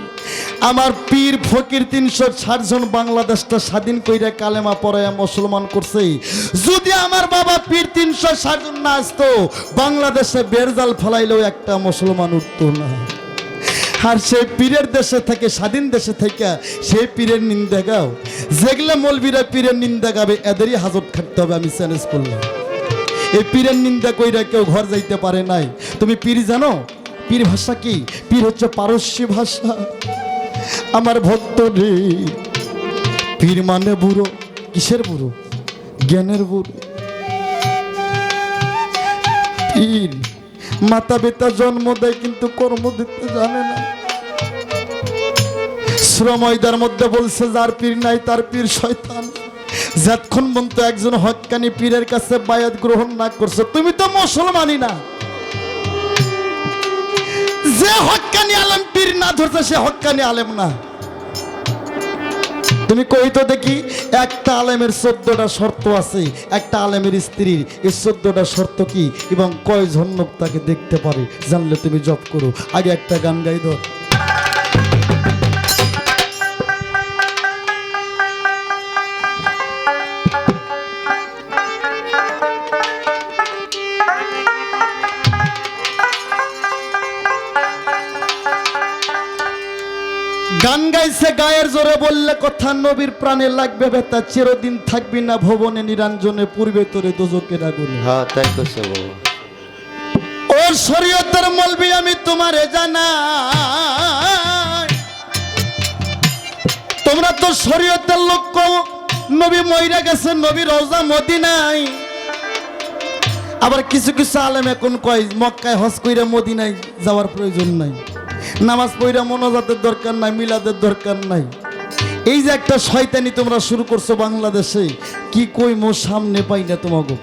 Speaker 1: আমার পীর ফকির 360 জন বাংলাদেশটা স্বাধীন কইরা কালেমা পড়ায়া মুসলমান করছে। যদি আমার বাবা পীর 360 জন না আসতো, বাংলাদেশে বেরজাল ফলাইলেও একটা মুসলমান উঠতো না। আর সেই পীরের দেশে থেকে, স্বাধীন দেশে থেকে সেই পীরের নিন্দা গাও। যেগুলো মৌলবীরা পীরের নিন্দা গাবে, এদেরই হাজত খাটতে হবে, আমি চ্যালেঞ্জ করলাম। এই পীরের নিন্দা কইরা কেউ ঘর যাইতে পারে নাই। তুমি পীর জানো? পীর ভাষা কি? পীর হচ্ছে পারস্যি ভাষা। আমার ভক্ত রে, পীর মানে বুড়ো। কিসের বুড়ো? জ্ঞানের বুড়ো। পীর মাতা পিতা জন্ম দেয় কিন্তু কর্ম দিতে জানে না। সূরা মাইদার মধ্যে বলছে যার পীর নাই তার পীর শয়তান। যতক্ষণ পর্যন্ত একজন হক্কানি পীরের কাছে বায়াত গ্রহণ না করছে তুমি তো মুসলমানই না। যে হক্কানি আলেম পীর না ধরছে সে হক্কানি আলেম না। তুমি কই তো দেখি একটা আলেমের 14টা শর্ত আছে, একটা আলেমের স্ত্রীর এই 14টা শর্ত কি এবং কয়জন লোক তাকে দেখতে পারে জানলে তুমি জব করো। আগে একটা গান গাই দাও। গান গাইছে গায়ের জোরে বললে কথা নবীর প্রাণে লাগবে ব্যথা চিরদিন থাকবি না ভবনে নিরঞ্জনে পূর্বে তোরে দোজকের আগুনে।
Speaker 3: হ্যাঁ তাই কইছে বাবা।
Speaker 1: ওর শরীয়তের মলবি আমি তোমারে জানাই, তোমরা তো শরীয়তের লোক কও নবী মইরা গেছে নবী রওজা মদিনায়। আবার কিছু কিছু আলেম এখন কয় মক্কায় হজ কইরা মদিনায় যাওয়ার প্রয়োজন নাই, নামাজ পড়া মোনাজাতের দরকার নাই, মিলাদের দরকার নাই। এই যে একটা শয়তানি তোমরা শুরু করছো বাংলাদেশে, কি কই মো সামনে পাই না তোমাকে।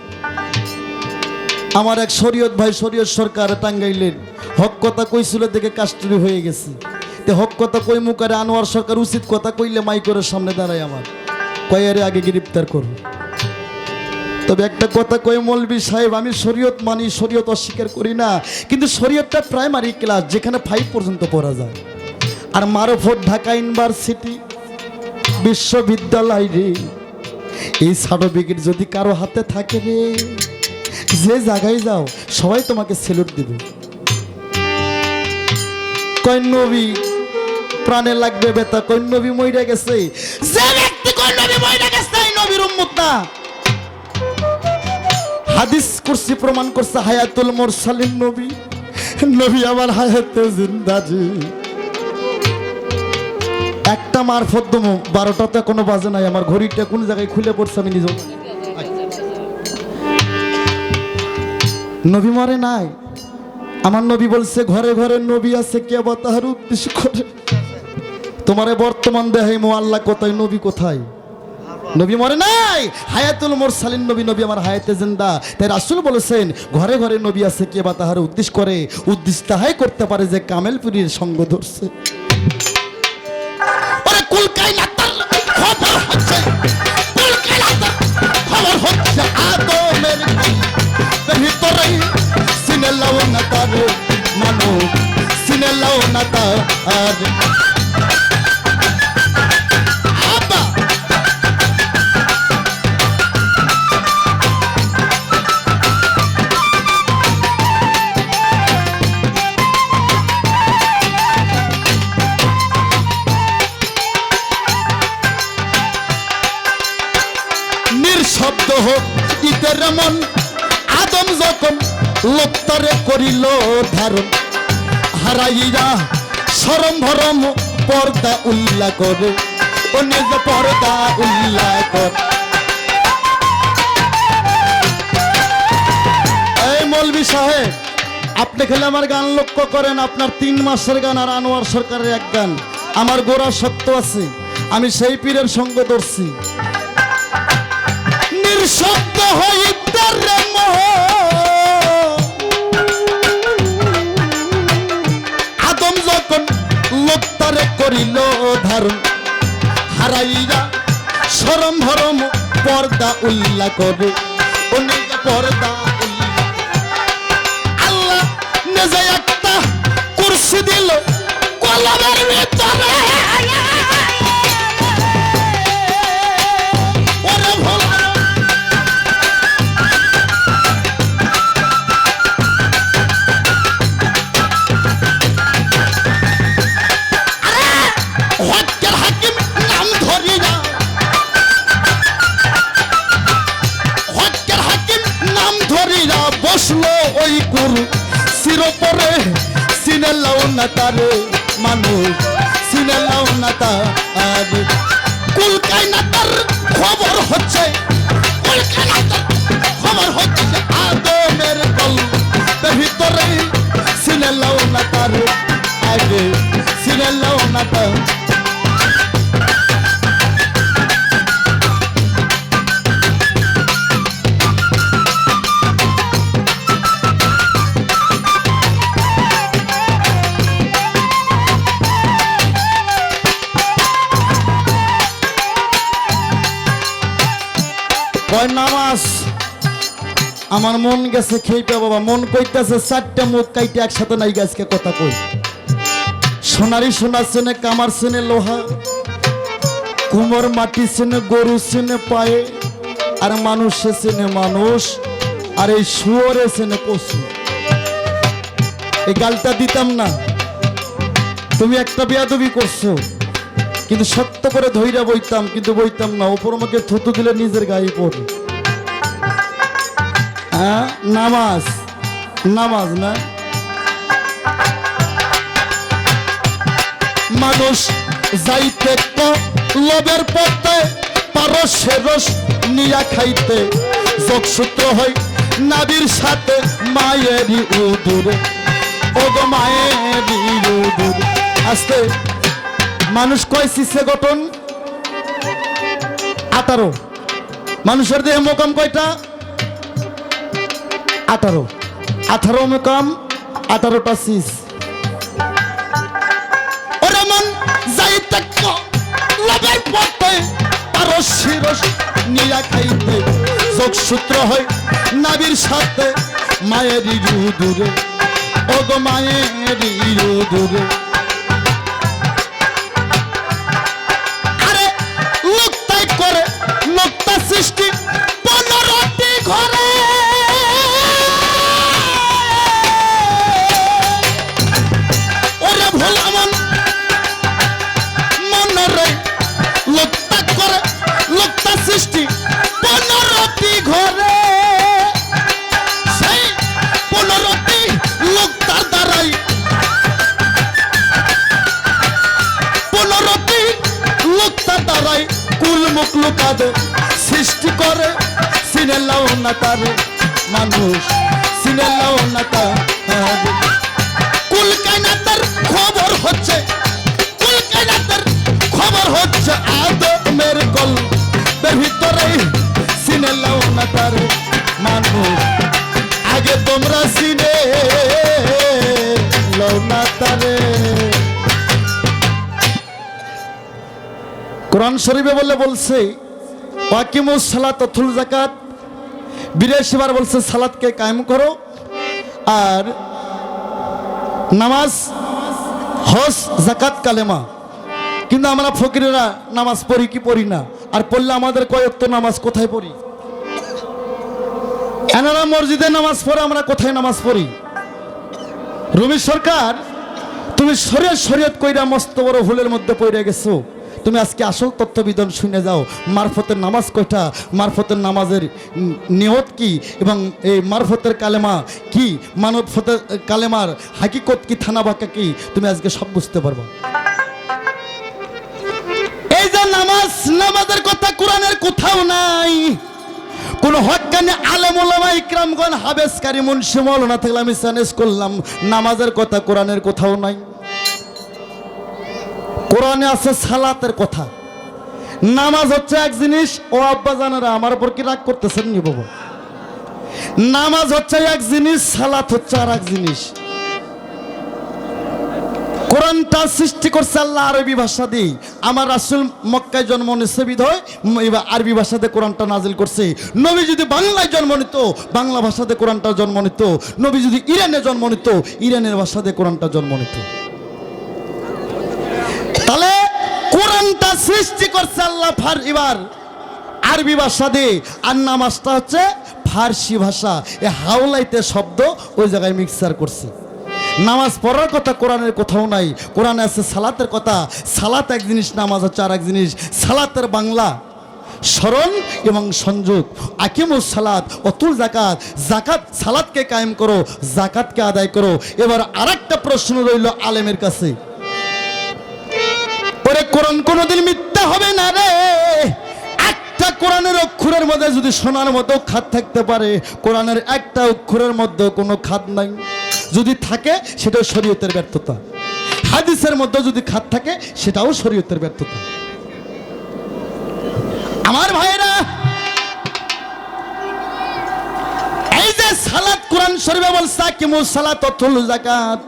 Speaker 1: আমার এক শরীয়ত ভাই শরীয়ত সরকার টাঙ্গাইলেন হক কথা কইছিল দেখে কাস্টরি হয়ে গেছে। তে হক কথা কই মুখারে আনোয়ার সরকার উচিত কথা কইলে মাইকের সামনে দাঁড়ায় আমার কয়ারে আগে গ্রেফতার করো। তবে একটা কথা কই মৌলবী সাহেব আমি শরীয়ত মানি, শরীয়ত অস্বীকার করি না, কিন্তু শরীয়তটা প্রাইমারি ক্লাস যেখানে 5 পর্যন্ত পড়া যায়। আর মারুফত ঢাকা ইউনিভার্সিটি বিশ্ববিদ্যালয় রে, এই সার্টিফিকেট যদি কারো হাতে থাকে রে, যে জায়গায় যাও সবাই তোমাকে স্যালুট দিবে। কয় নবী প্রাণে লাগবে ব্যথা, কয় নবী মইরা গেছে, যে ব্যক্তি কয় নবী মইরা গেছে এই নবীর উম্মত না। হাদিস কুরসি প্রমাণ করছে হায়াতুল মুরসালিন নবী, নবী আমার হায়াতে জিন্দা জি। একটা মারফত দমো 12টা তো এখনো বাজে নাই, আমার ঘড়িটা কোন জায়গায় খুলে পড়ছে আমি নিজেও। নবী মরে নাই, আমার নবী বলছে ঘরে ঘরে নবী আছে কে বা তাহার উদ্দেশ্য করে। তোমারে বর্তমান দেখাই মো আল্লাহ কোথায় নবী কোথায়, নবী মরে নাই, হায়াতুল মুরসালিন নবী, নবী আমার হায়াতে জিন্দা। তাই রাসূল বলেছেন ঘরে ঘরে নবী আছে কে বা তাহার উদ্দেশ্য করে, উদ্দেশ্য তাহাই করতে পারে যে কামেলপুরীর সঙ্গ ধরছে। ওরে কুলকায়নাতের খবর হচ্ছে, কুলকায়নাতের খবর হচ্ছে আদমের ভিতরে সিনে লাও না তার মানুষ, সিনে লাও না তার শব্দ হোক ইতের মন আদম যখন লোকতরে করিল ধারণ, হারাইয়া শরম ভরম পর্দা উল্লা করে, ও নিজ পর্দা উল্লা কর। এই মৌলবী সাহেব আপনি খেলে আমার গান লক্ষ্য করেন, আপনার 3 মাসের গান আর আনোয়ার সরকারের এক গান, আমার গোড়া শক্ত আছে, আমি সেই পীরের সঙ্গ ধরছি। শব্দ হইতে রে আদম যখন লোকতারে করিল ধারণ, হারাইয়া শরম ভরম পর্দা উল্লা করে, ও নিজে পর্দা উল্লা। আল্লাহ নিজে একটা কুরসি দিল কলমের ভিতরে, বসলো ওই কুরু সিরোপরে, সিনে লাও না তারে মানুষ, সিনে লাও না তার। কুলকায়নাতের খবর হচ্ছে, কুলকায়নাতের খবর হচ্ছে আদমের কলবের ভিতরে, সিনে লাও না তারে আগে, সিনে লাও না তার। কয় নামাজ আমার মন গেছে খেইপা বাবা, মন কইতাছে চারটা মুখ কাইতে একসাথে নাই গাছকে কথা কই। সোনারি সোনা চেনে, কামার চেনে লোহা, কুমোর মাটি চেনে, গরু চেনে পায়ে, আর মানুষ চেনে মানুষ, আর এই শুয়োরে চেনে পশু। এই গালটা দিতাম না, তুমি একটা বেয়াদবি করছো, কিন্তু সত্য করে ধৈর্য বইতাম, কিন্তু বইতাম না। ওপর মুখে থুতু দিলে নিজের গায়ে পড়ে। হ্যাঁ, নামাজ নামাজ না, মানুষ যাইতে লোভের পথে, পারস্যের রস নিয়া খাইতে, যোগসূত্র হয় নাবির সাথে মায়েরই উদুরে, ও গো মায়েরই উদুরে। আস্তে, মানুষ কয় সিসে গঠন 18, মানুষের দেহে মোকাম কয়টা? 18 মোকাম, 18টা সিস। ওরে মন যাইতে লোভের পথে, পারস্যের রস নিয়া খাইতে, যোগসূত্র হয় নাবির সাথে মায়েরই উদুরে, ও গো মায়েরই উদুরে। আরে লোকটাই করে লোকটা সৃষ্টি 15টি ঘরে, ওরে ভোলা মন মনরে, লোকটা করে লোকটা সৃষ্টি 15টি ঘরে, সেই 15টি লোকটার দ্বারাই 15টি লোকটার দ্বারাই কুল মুখলুকাদ সৃষ্টি করে। সিনে লাও না তারে মানুষ, সিনে লাও না তারে। কুল কায়নাতের খবর হচ্ছে, কুল কায়নাতের খবর হচ্ছে আদমের কলবের ভিতরে, সিনে লাও না তারে মানুষ, আগে তোমরা সিনে লাও না তারে। কোরআন শরীফে বলছে ওয়াকিমুস সালাত ওয়াতুল যাকাত, 82 বার বলছে সালাতকে কায়েম করো, আর নামাজ, হজ, যাকাত, কালেমা। কিন্তু আমরা ফকিরেরা নামাজ পড়ি কি পড়ি না? আর পড়লে আমাদের কয়েক তো নামাজ কোথায় পড়ি? এনারা মসজিদে নামাজ পড়ে, আমরা কোথায় নামাজ পড়ি? রুমি সরকার, তুমি শরীয়ত কইরা মস্ত বড় ভুলের মধ্যে পড়ে গেছো। তুমি আজকে আসল তত্ত্ববিধান শুনে যাও। মারফতের নামাজ কয়টা, মারফতের নামাজের নিয়ত কি, এবং এই মারফতের কালেমা কি, মারফতের কালেমার হাকিকত কি, থানা বাঁকা কি, তুমি আজকে সব বুঝতে পারবা। এই যে নামাজ, নামাজের কথা কোরআনের কোথাও নাই। কোন হক্কানি আলেম ওলামা ইকরামগণ, হাফেজ কারি মুন্সি মাওলানা থাকলে আমি চ্যালেঞ্জ করলাম, নামাজের কথা কোরআনের কোথাও নাই। কোরআনে আছে সালাতের কথা। নামাজ হচ্ছে এক জিনিস, ও আব্বা জানারা আমার উপর কি রাগ করতেছেন নি বাবা? নামাজ হচ্ছে এক জিনিস, সালাত হচ্ছে আর এক জিনিস। কোরআনটা সৃষ্টি করছে আল্লাহ আরবি ভাষা দিয়ে। আমার রাসূল মক্কায় জন্ম নিছে বিধায় আরবি ভাষাতে কোরআনটা নাজিল করছে। নবী যদি বাংলায় জন্ম নিত, বাংলা ভাষাতে কোরআনটা জন্ম নিত। নবী যদি ইরানে জন্ম নিত, ইরানের ভাষাতে কোরআনটা জন্ম নিত। তাহলে কোরআনটা সৃষ্টি করছে আল্লাহ এবার আরবি ভাষা দিয়ে, আর নামাজটা হচ্ছে ফার্সি ভাষা। এ হাওলাইতে শব্দ ওই জায়গায় মিক্সার করছে। নামাজ পড়ার কথা কোরআনের কোথাও নাই। কোরআনে আছে সালাতের কথা। সালাত এক জিনিস, নামাজ হচ্ছে আর এক জিনিস। সালাতের বাংলা স্মরণ এবং সংযোগ। আকিমুস সালাত ওয়াতুল যাকাত, যাকাত, সালাতকে কায়েম করো, যাকাতকে আদায় করো। এবার আরেকটা প্রশ্ন রইল আলেমের কাছে, পরে কোরআন কোনোদিন মিথ্যা হবে না রে। একটা কোরআনের অক্ষরের মধ্যে যদি সোনার মতো খাদ থাকতে পারে, কোরআনের একটা অক্ষরের মধ্যে কোনো খাদ নাই। যদি থাকে সেটাও শরীয়তের ব্যর্থতা। হাদিসের মধ্যে যদি খাদ থাকে সেটাও শরীয়তের ব্যর্থতা। আমার ভাইরা, এই যে সালাত কোরআন শরীফে বলছে আকিমুস সালাত ওয়াতুল যাকাত,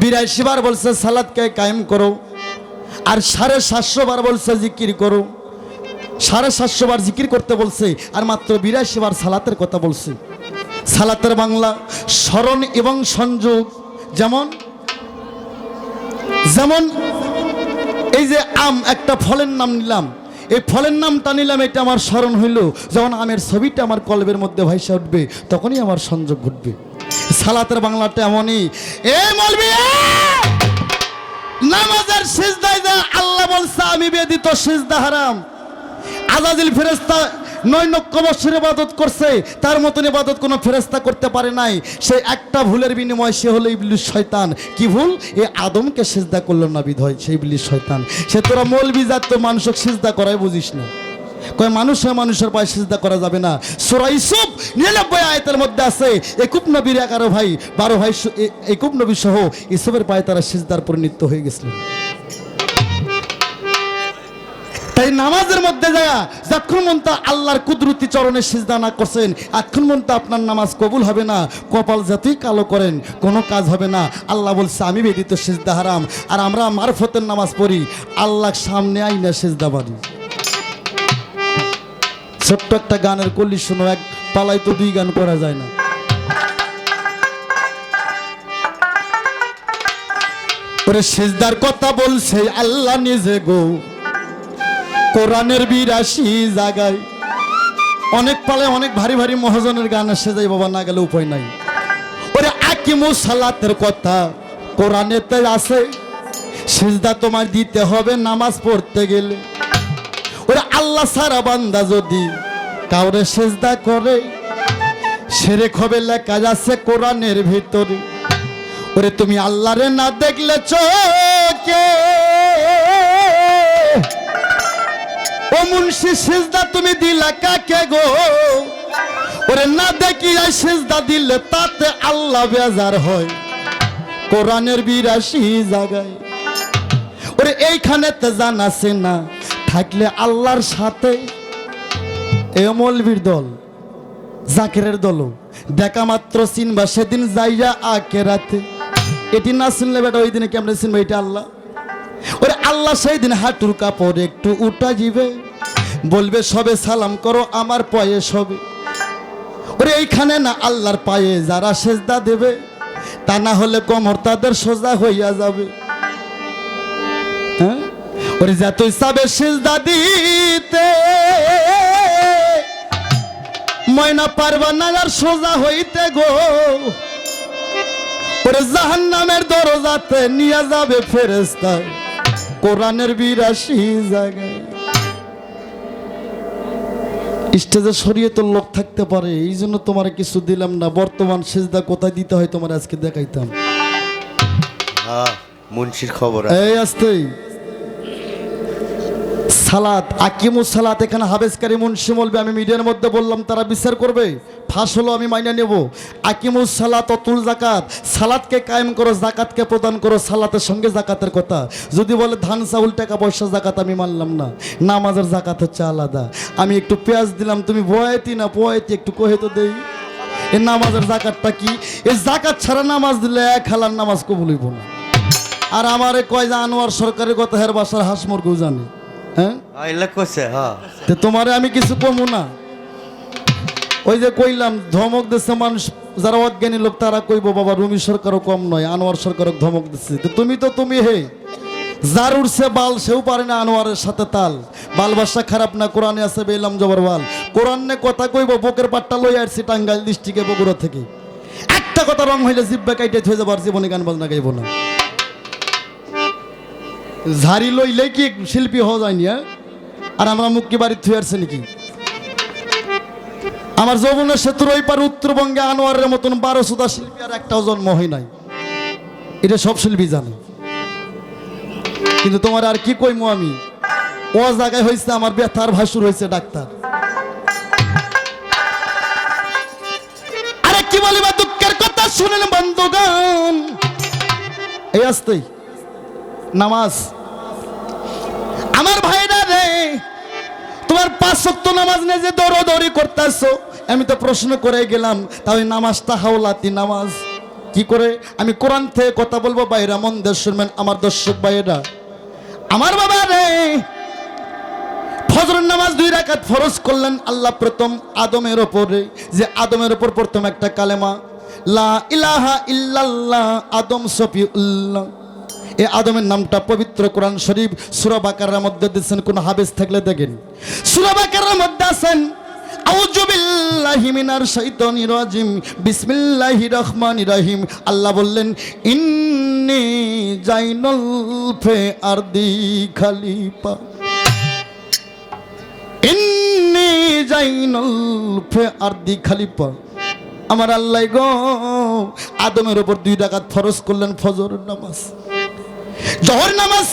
Speaker 1: 82 বার বলছে সালাতকে কায়েম করো, আর 750 বার বলছে জিকির করো। 750 বার জিকির করতে বলছে আর মাত্র 82 বার সালাতের কথা বলছে। সালাতের বাংলা স্মরণ এবং সংযোগ। যেমন যেমন এই যে আম, একটা ফলের নাম নিলাম, এই ফলের নামটা নিলাম, এটা আমার স্মরণ হইল। যখন আমের ছবিটা আমার কলবের মধ্যে ভাইসা উঠবে তখনই আমার সংযোগ ঘটবে। সালাতের বাংলাটা এমনই। এ মৌলবি, নামাজের সিজদায় যা আল্লাহ বলছে আমি ব্যতীত সিজদা হারাম। আজাজিল ফেরেশতা 9 লক্ষ বছর ইবাদত করছে, তার মতন ইবাদত কোনো ফেরেশতা করতে পারে নাই। সে একটা ভুলের বিনিময়ে সে হলো ইবলিস শয়তান। কি ভুল? এ আদমকে সিজদা করলো না বিধায় সে ইবলিস শয়তান। সে তোরা মৌলবি জাত তো মানুষকে সিজদা করাই বুঝিস না। কয় মানুষের পায়ে সিজদা করা যাবে না। সূরা ইউসুফ 99 আয়াতের মধ্যে আছে ইয়াকুব নবীর 11 ভাই 12 ভাই ইয়াকুব নবী সহ ইউসুফের পায়ে তারা সিজদার পরিণত হয়ে গেছিলেন। তাই নামাজের মধ্যে যায় যতক্ষণ মনটা আল্লাহর কুদরতি চরণে সিজদা না করছেন এতক্ষণ মনটা আপনার নামাজ কবুল হবে না। কপাল যতই কালো করেন কোনো কাজ হবে না। আল্লাহ বলছে আমি ব্যতীত সিজদা হারাম। আর আমরা মারফতের নামাজ পড়ি, আল্লাহর সামনে আইনা সিজদা মারি। ছোট্ট একটা গানের কলি শোনো, এক পালাই তো 2 গান করা যায় না। ওরে সিজদার কথা বলছে আল্লাহ নিজে গো কোরআনের 82 জায়গায়। অনেক পালে অনেক ভারী ভারী মহাজনের গান এসে যায় বাবা, না গেলে উপায় নাই। ওরে আকিমুস সালাতের কথা কোরআনেতে আছে, সিজদা তোমার দিতে হবে নামাজ পড়তে গেলে। ওরে আল্লাহ সারা বান্দা যদি কাউরে সিজদা করে শিরক হবে লেখা আছে কোরআনের ভিতরে। ওরে তুমি আল্লাহরে না দেখলে চোখে, ও মুন্সি সিজদা তুমি দিলা কাকে গো? ওরে না দেখি সিজদা দিলে তাতে আল্লাহ বেজার হয় কোরআনের 82 জায়গায়। ওরে এইখানেতে জান আছে না থাকলে আল্লাহর সাথে এ মৌলবীর দল জাকেরের দল দেখা মাত্র চিনবা সেদিন যাইয়া আখেরাতে। এটি না চিনলে বেটা ওই দিনে কেমনে চিনবা এটা আল্লাহ? ওরে আল্লাহ সেই দিন হাঁটুর কাপড় একটু উঠা যাবে, বলবে সবে সালাম করো আমার পায়ে সবে। ওরে এইখানে না আল্লাহর পায়ে যারা সেজদা দেবে তা না হলে কোমর তাদের সোজা হইয়া যাবে। হ্যাঁ, ওরে যতই চাবে সিজদা দিতে ময়না পারবা না আর সোজা হইতে গো। ওরে জাহান্নামের দরজাতে নিয়ে যাবে ফেরেশতা কোরআনের 82 জায়গায়। স্টেজে শরীয়তের লোক থাকতে পারে, এই জন্য তোমার কিছু দিলাম না। বর্তমান সিজদা কোথায় দিতে হয় তোমার আজকে দেখাইতাম।
Speaker 3: মুন্সির খবর
Speaker 1: এই আসতেই সালাত আকিমুস সালাত, এখানে হাবেসকারী মুন্সি বলবে, আমি মিডিয়ার মধ্যে বললাম তারা বিচার করবে, ফাঁস হলো আমি মাইনা নেব। আকিমুস সালাত অতুল জাকাত, সালাতকে কায়েম করো, জাকাতকে প্রদান করো। সালাতের সঙ্গে জাকাতের কথা যদি বলে ধান চাউল টাকা পয়সা জাকাত আমি মানলাম না। নামাজের জাকাত হচ্ছে আলাদা। আমি একটু পেঁয়াজ দিলাম, তুমি বয়াতি না বয়াতি একটু কহে তো দেই। এই নামাজের জাকাতটা কি? এই জাকাত ছাড়া নামাজ দিলে 1 হালার নামাজ কবুল হইব না। আর আমারে কয় যে আনোয়ার সরকারের কথা হের বাসার হাঁস মুরগিও জানে। হ্যাঁ তো তোমারে আমি কিছু কমু না। ওই যে কইলাম ধমক দিচ্ছে মানুষ যারা অজ্ঞানী লোক তারা কইব বাবা রুমি সরকারও কম নয়, আনোয়ার সরকারও ধমক দিচ্ছে। তো তুমি হে যার উঠছে বাল সেও পারে না আনোয়ারের সাথে তাল। বাল বাসা খারাপ না, কোরআনে আছে বেলাম জবর বাল। কোরআনে কথা কইব বুকের পাট্টা লই আসছি টাঙ্গাইল ডিস্ট্রিক্টে বগুড়া থেকে। একটা কথা রং হইলে জিব্বা কাইটে হয়ে যাবার, জীবনে গান বাজনা গাইব না। ঝাড়ি লইলে কি শিল্পী হওয়া যায়নি? আর আমরা মুক্তি বাড়ি থুয়ে আসছে নাকি? আমার যৌবনের সেতুর ওই পার উত্তরবঙ্গে আনোয়ারের মতন 12 শিল্পী আর একটাও জন্ম হয় নাই। এটা সব শিল্পী জানে। কিন্তু তোমার আর কি কইমু আমি, ও জায়গায় হয়েছে আমার ব্যথার ভাসুর হয়েছে ডাক্তার। আরে কি বলিবা দুঃখের কথা শুনেন বন্ধুগণ। এই আসতেই নামাজ আমার ভাইরা রে, তোমার 5 ওয়াক্ত নামাজ নিয়ে যে দৌড়াদৌড়ি করতেছো, আমি তো প্রশ্ন করে গেলাম তাহলে নামাজটা হাওলাতি নামাজ কি করে? আমি কোরআন থেকে কথা বলবো, বাইরা মন দিয়ে শুনবেন আমার দর্শক ভাইরা। আমার বাবা রে ফজরের নামাজ নামাজ 2 রাকাত ফরজ করলেন আল্লাহ প্রথম আদমের ওপরে, যে আদমের ওপর প্রথম একটা কালেমা লা ইলাহা ইল্লাল্লাহ, আদম সফিউল্লাহ। এই আদমের নামটা পবিত্র কোরআন শরীফ সূরা বাকারার মধ্যে দিয়েছেন, কোন হাদিস থাকলে দেখেন। সূরা বাকারার মধ্যে আছেন আউযু বিল্লাহি মিনার শাইতানির রাজিম বিসমিল্লাহির রহমানির রহিম। আল্লাহ বললেন ইন্নী জাইনুল ফি আরদি খলিফা, ইন্নী জাইনুল ফি আরদি খলিফা। আমার আল্লাহ গো আদমের উপর 2 রাকাত ফরজ করলেন ফজরের নামাজ, জোহর নামাজ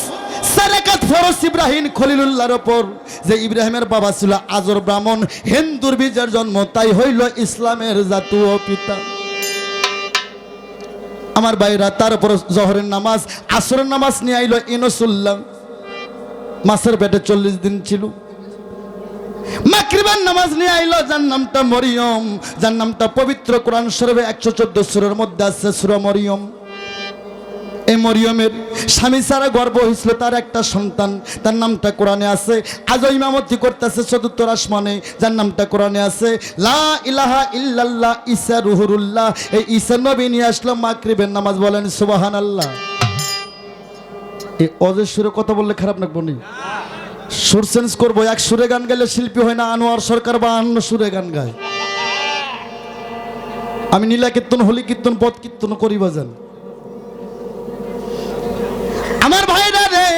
Speaker 1: 4 রাকাত ফরজ ইব্রাহিম খলিলুল্লাহর উপর, যে ইব্রাহিমের বাবা ছিল আজর ব্রাহ্মণ, হিন্দুর বীজের জন্ম, তাই হইল ইসলামের জাতীয় পিতা। আমার ভাইরা, তার উপর জোহরের নামাজ, আসরের নামাজ নিয়ে আইলো ইনসুল্লাহ, মাসের পেটে 40 দিন ছিল। মাগরিবের নামাজ নিয়ে আইলো, যার নামটা মরিয়ম, যার নামটা পবিত্র কোরআন শরীফে 114 সূরার মধ্যে আছে সূরা মরিয়ম। এই মরিয়মের স্বামী ছাড়া গর্ভ হয়েছিল তার একটা সন্তান, তার নামটা কোরআনে আছে। আজও ইমামতি করতেছে 4th আসমানে, যার নামটা কোরআনে আছে লা ইলাহা ইল্লাল্লাহ ঈসা রুহুল্লাহ। এই ঈসা নবী নিয়ে আসলো মাগরিবের নামাজ, বলেন সুবহানাল্লাহ। এই অজের সুরে কথা বললে খারাপ লাগবে না, সুর চেঞ্জ করবো। 1 সুরে গান গাইলে শিল্পী হয় না, আনোয়ার সরকার 52 সুরে গান গায়। আমি নীলা কীর্তন, হলি কীর্তন, পদ কীর্তন করি বাজান। আমার ভাইরা রে,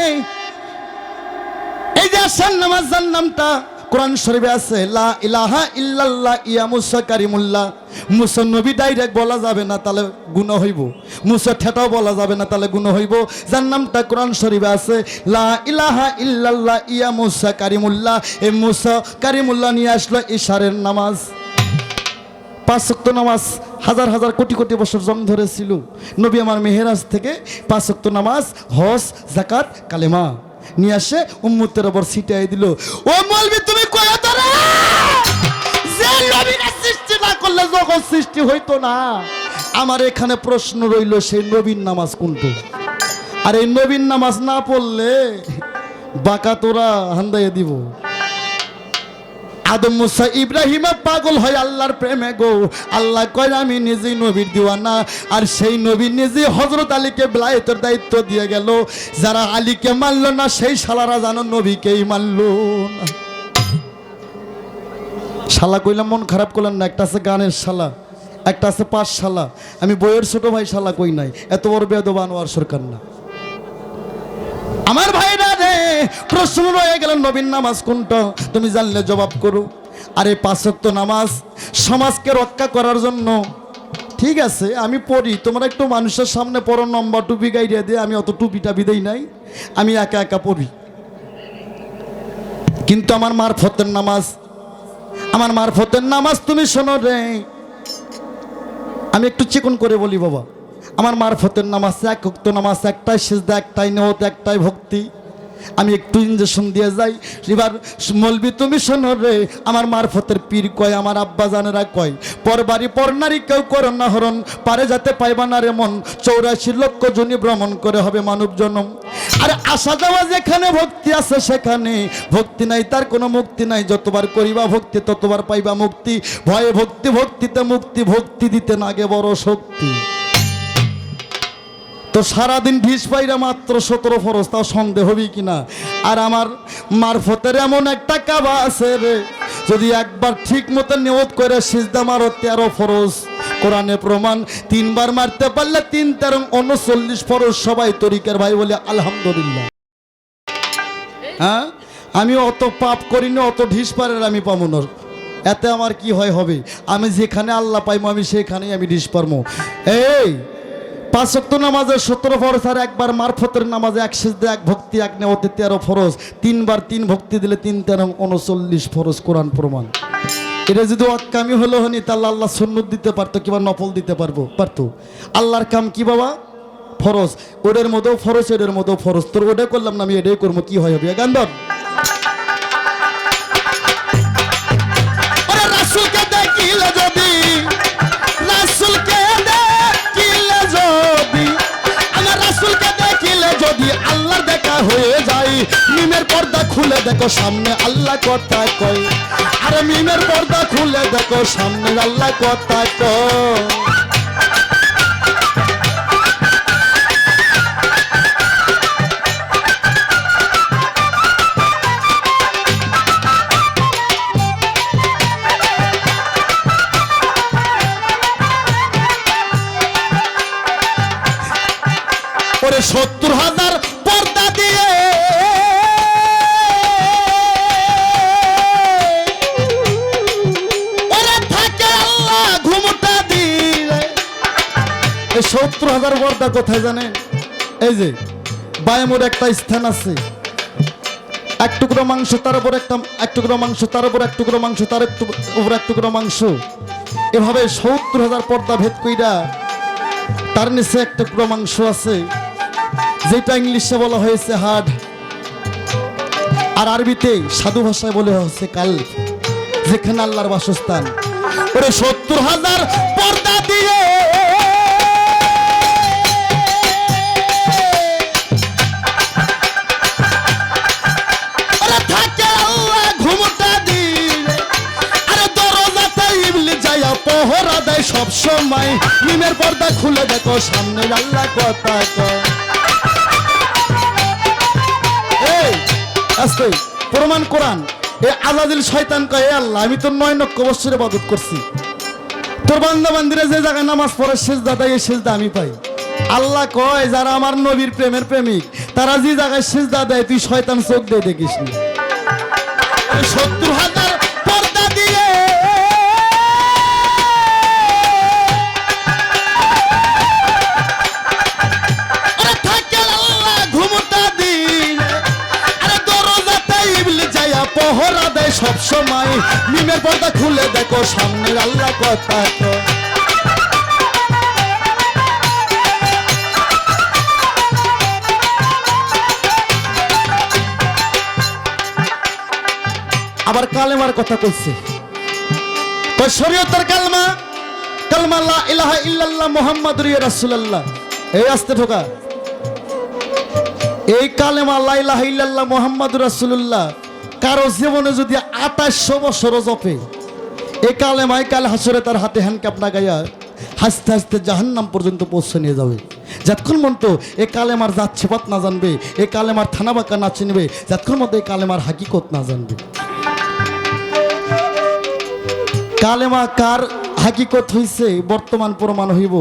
Speaker 1: এই যে আসার নামাজ, যার নামটা কোরআন শরীফে আছে লা ইলাহা ইল্লাল্লাহ ইয়া মুসা কারিমুল্লাহ। মুসা নবী ডাইরেক্ট বলা যাবে না, তাহলে গুনাহ হইব। মুসা ঠেটাও বলা যাবে না, তাহলে গুনাহ হইব। যার নামটা কোরআন শরীফে আছে লা ইলাহা ইল্লাল্লাহ ইয়া মুসা কারিমুল্লাহ। এই মুসা কারিমুল্লাহ নিয়ে আসলো ইশারের নামাজ। 5 ওয়াক্ত নামাজ হাজার হাজার কোটি কোটি বছর জং ধরেছিল। নবী আমার মেহেরাজ থেকে 5 ওয়াক্ত নামাজ, হজ, যাকাত, কালেমা নিয়ে আসে উম্মতের ওপর ছিটিয়ে দিল। ও মৌলবি তুমি কয়া ধরে, যে নবীরা সৃষ্টি না করলে জগৎ সৃষ্টি হইতো না। আমার এখানে প্রশ্ন রইল, সেই নবীর নামাজ কোনটা? আর এই নবীর নামাজ না পড়লে বাঁকা তোরা হান্দাইয়া দিব। আদম মুসা ইব্রাহিমে পাগল হয় আল্লাহর প্রেমে গো। আল্লাহ কয় আমি নিজেই নবীর দিওয়ানা, আর সেই নবী নিজে হযরত আলীকে বেলায়েতের দায়িত্ব দিয়ে গেল। যারা আলীকে মানল না, সেই শালারা জানো নবীকেই মানল না। শালা কইলাম মন খারাপ করলেন না, একটা আছে গানের শালা, একটা আছে পাঠশালা। আমি বইয়ের ছোট ভাই শালা কই নাই, এত বড় বেয়াদব আনোয়ার সরকার না। আমার ভাইরা রে, প্রশ্ন রয়ে গেল নবীর নামাজ কোনটা? তুমি জানলে জবাব করো। আর এই 5 ওয়াক্ত নামাজ সমাজকে রক্ষা করার জন্য, ঠিক আছে আমি পড়ি, তোমরা একটু মানুষের সামনে পড়ো, নম্বর টুপি গাইড়িয়ে দিয়ে, আমি অত টুপিটা বিদেই নাই, আমি একা একা পড়ি। কিন্তু আমার মারফতের নামাজ, আমার মারফতের নামাজ তুমি শোনো রে। আমি একটু চিকন করে বলি বাবা, আমার মারফতের নামাজ 1 ওয়াক্ত নামাজ, একটাই সিজদা, একটাই নিয়ত, একটাই ভক্তি। আমি একটু ইনজেকশন দিয়ে যাই। এবার মৌলবি তুমি শোনো রে, আমার মারফতের পীর কয়, আমার আব্বা জানেরা কয়, পরবারি পরনারী কেউ করো না হরণ, পারে যাতে পাইবা না রে মন, 84 লক্ষ জনি ভ্রমণ করে হবে মানব জনম। আর আসা যাওয়া যেখানে ভক্তি আছে সেখানে, ভক্তি নাই তার কোনো মুক্তি নাই। যতবার করিবা ভক্তি ততবার পাইবা মুক্তি। ভয়ে ভক্তি, ভক্তিতে মুক্তি, ভক্তি দিতে নাগে বড় শক্তি। তো সারাদিন ঢিস পাইরা মাত্র 17 ফরজ, তাও সন্দেহ হবি কিনা? আর আমার মারফতের এমন একটা কাবা আছে রে, যদি একবার ঠিক মতো নিয়ত করে সিজদা মারো 13 ফরজ। কোরআনে প্রমাণ, 3 বার মারতে পারলে 3 তেরং 39 ফরজ। সবাই তরিকার ভাই বলে আলহামদুলিল্লাহ। হ্যাঁ, আমি অত পাপ করিনি, অত ঢিস পারের আমি পাবো না। এতে আমার কি হয় হবে? আমি যেখানে আল্লাহ পাইমো আমি সেখানেই আমি ঢিস পারবো। এই 5 ওয়াক্ত নামাজে 17 ফরজ, আর একবার মারফতের নামাজে 1 সিজদা, 1 ভক্তি, 1 নিয়তে 13 ফরজ। 3 বার 3 ভক্তি দিলে 3 তেরং 39 ফরজ। কোরআন প্রমাণ। এটা যদি অকামি হলো হনি, তাহলে আল্লাহ সুন্নত দিতে পারতো, কিংবা নফল দিতে পারতো। আল্লাহর কাম কি বাবা? ফরজ। ওদের মধ্যেও ফরজ, এদের মধ্যেও ফরজ। তোর ওটাই করলাম না, আমি এটাই করবো, কি হয় হবে? গান্ধব রাসূলকে দেখিলে যদি, রাসূলকে দেখিলে যদি, আমার রাসূলকে দেখিলে যদি আল্লাহর দেখা হয়ে যায়, নিমের পর্দা খুলে দেখো সামনে আল্লাহ কথা কয়, আরে মিমের পর্দা খুলে দেখো সামনে আল্লাহ কথা কয়। ওরে 70,000 পর্দা দিয়ে ওরে থাকে আল্লাহ ঘুমটা দিলে। এই 70,000 পর্দা কোথায় জানেন? এই যে বায়ামোর একটা স্থান আছে, এক টুকরো মাংস তার উপর একটা, এক টুকরো মাংস তার উপর এক টুকরো মাংস তার উপর এক টুকরো মাংস, এভাবে 70,000 পর্দা ভেদ কইরা তার নিচে এক টুকরো মাংস আছে, যেটা ইংলিশে বলা হয়েছে হার্ড, আর আরবিতে সাধু ভাষায় বলে হচ্ছে কাল, যেখানে আল্লাহর বাসস্থান। ওরে 70,000 পর্দা দিয়ে ওরে থাকে আল্লাহ ঘুমটা দিলে, আরে দরজাতে ইবলিস যায়া পহরা দেয় সব সময়, মিমের পর্দা খুলে দেখো সামনে আল্লাহ কথা কয়। আস্তে প্রমাণ কোরআন, এ আজাদিল শয়তান কয়, আল্লাহ আমি তোর 9 লক্ষ বছর ইবাদত করছি, তোর বান্দা বান্দিরা যে জায়গায় নামাজ পড়ে সিজদা দেয় এই সিজদা আমি পাই। আল্লাহ কয় যারা আমার নবীর প্রেমের প্রেমিক তারা যে জায়গায় সিজদা দেয় তুই শয়তান চোখ দিয়ে দেখিস না। 70,000 পর্দা দিয়ে পহরা দেয় সব সময়, মিমের পর্দা খুলে দেখো সামনে আল্লাহ কথা কয়। আবার কালেমার কথা কইছে, কয় শরীয়তের কালমা, কালমা লা ইলাহা ইল্লাল্লাহ মুহাম্মাদুর রাসূলুল্লাহ। এই আস্তে ঠোকা, এই কালেমা লা ইলাহা ইল্লাল্লাহ মুহাম্মাদুর রাসূলুল্লাহ কারো জীবনে যদি 2800 বছর জপে, এই কালেমাই কাল হাসরে তার হাতে হ্যান্ডকাপ লাগাইয়া হাসতে হাসতে জাহান্নাম পর্যন্ত পৌঁছে নিয়ে যাবে। যতক্ষণ মন্ত এই কালেমার জাত ছেপাত না জানবে, এই কালেমার থানা বাঁকা না চিনবে, যতক্ষণ মতো এই কালেমার হাকিকত না জানবে। কালেমা কার হাকিকত হইছে বর্তমান প্রমাণ হইব,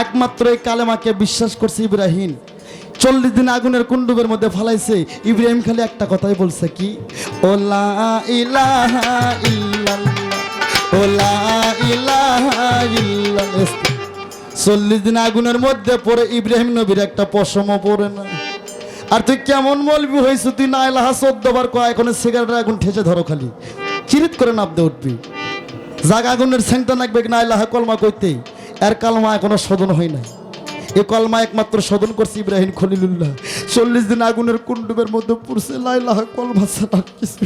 Speaker 1: একমাত্র এই কালেমাকে বিশ্বাস করছে ইব্রাহিম। 40 দিন আগুনের কুণ্ডুবের মধ্যে ফালাইছে, ইব্রাহিম খালি একটা কথাই বলছে, কি ও লা ইলাহা ইল্লাল্লাহ, ও লা ইলাহা ইল্লাল্লাহ। 40 দিন আগুনের মধ্যে পড়ে ইব্রাহিম নবীর একটা পশমও পড়ে না। আর তুই কেমন মলবি হয়েছ, তুই না ইলাহা 14 বার কয়, এখন সিগারেটের আগুন ঠেসে ধরো, খালি চিরিত করে নাবদে উঠবি, জাগ আগুনের সেন্টা নাকবে না ইলাহা কলমা কইতেই, এর কালমা এখনো শোধন হয় নাই। এই কলমা একমাত্র শোধন করছে ইব্রাহিম খলিলুল্লাহ। 40 দিন আগুনের কুণ্ডুবের মধ্যে পড়ছে, লা ইলাহা কলমা ছাড়া কিছু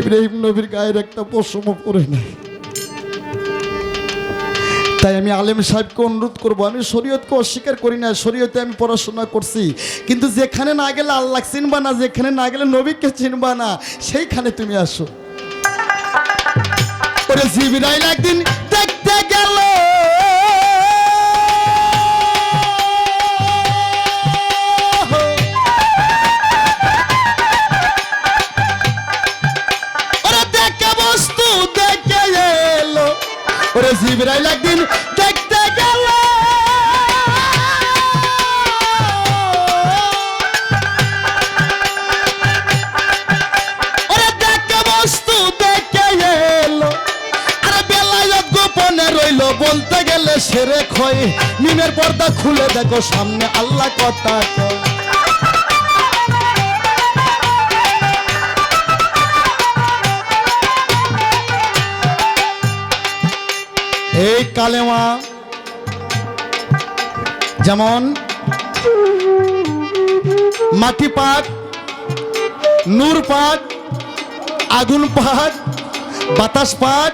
Speaker 1: ইব্রাহিম নবীর গায়ের একটা পশমও পড়ে নাই। তাই আমি আলেম সাহেবকে অনুরোধ করবো, আমি শরীয়তকে অস্বীকার করি না, শরীয়তে আমি পড়াশোনা করছি, কিন্তু যেখানে না গেলে আল্লাহ চিনবা না, যেখানে না গেলে নবীকে চিনবা না, সেইখানে তুমি আসো। ওরে জিবরাইল একদিন দেখতে গেল, ওরে দেখে বস্তু দেখে এলো, ওরে জিবরাইল একদিন দেখতে গেল, ওরে দেখে বস্তু দেখে এলো, আরে বেলায়েত গোপনে রইল, বলতে গেলে সেরে খয়, মিমের পর্দা খুলে দেখো সামনে আল্লাহ কথা কয়। এই কালেমা যেমন মাটি পাক, নূর পাক, আগুন পাক, বাতাস পাক,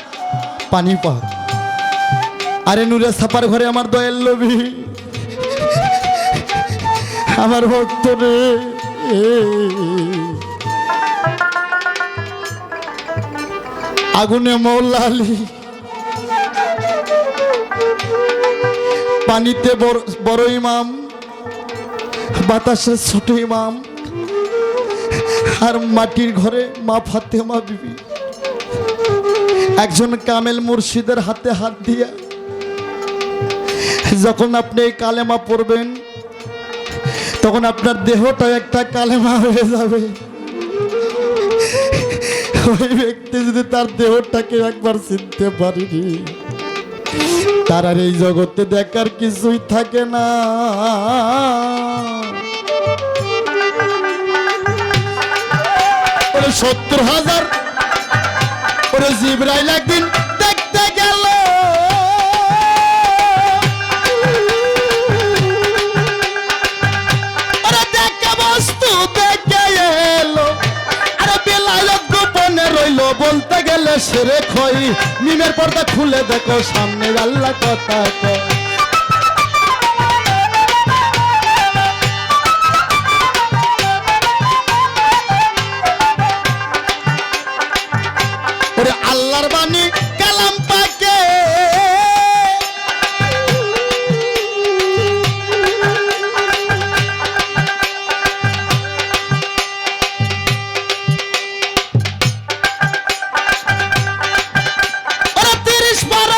Speaker 1: পানি পাক। আরে নূরে ছাপার ঘরে আমার দয়াল নবী, আমার ভক্ত রে, আগুনে মৌলা আলী, পানিতে বড় ইমাম, বাতাসে ছোট ইমাম, আর মাটির ঘরে মা ফাতেমা বিবি। একজন কামেল মুর্শিদের হাতে হাত দিয়া যখন আপনি এই কালেমা পড়বেন তখন আপনার দেহটা একটা কালেমা হয়ে যাবে। ওই ব্যক্তি যদি তার দেহটাকে একবার চিনতে পারেনি তার আর এই জগতে দেখার কিছুই থাকে না। ওরে ৭০,০০০ ওরে জিবরাইল একদিন দেখতে গেল, ওরে দেখে বস্তু দেখে এলো, আরে বেলায়েত গোপনে রইল, বলতে গেলে সেরে খই। মিমের পর্দা খুলে দেখো সামনে আল্লাহ কথা কয়। ওরে আল্লাহর বাণী কালাম পাকে, ওরে ৩০ বার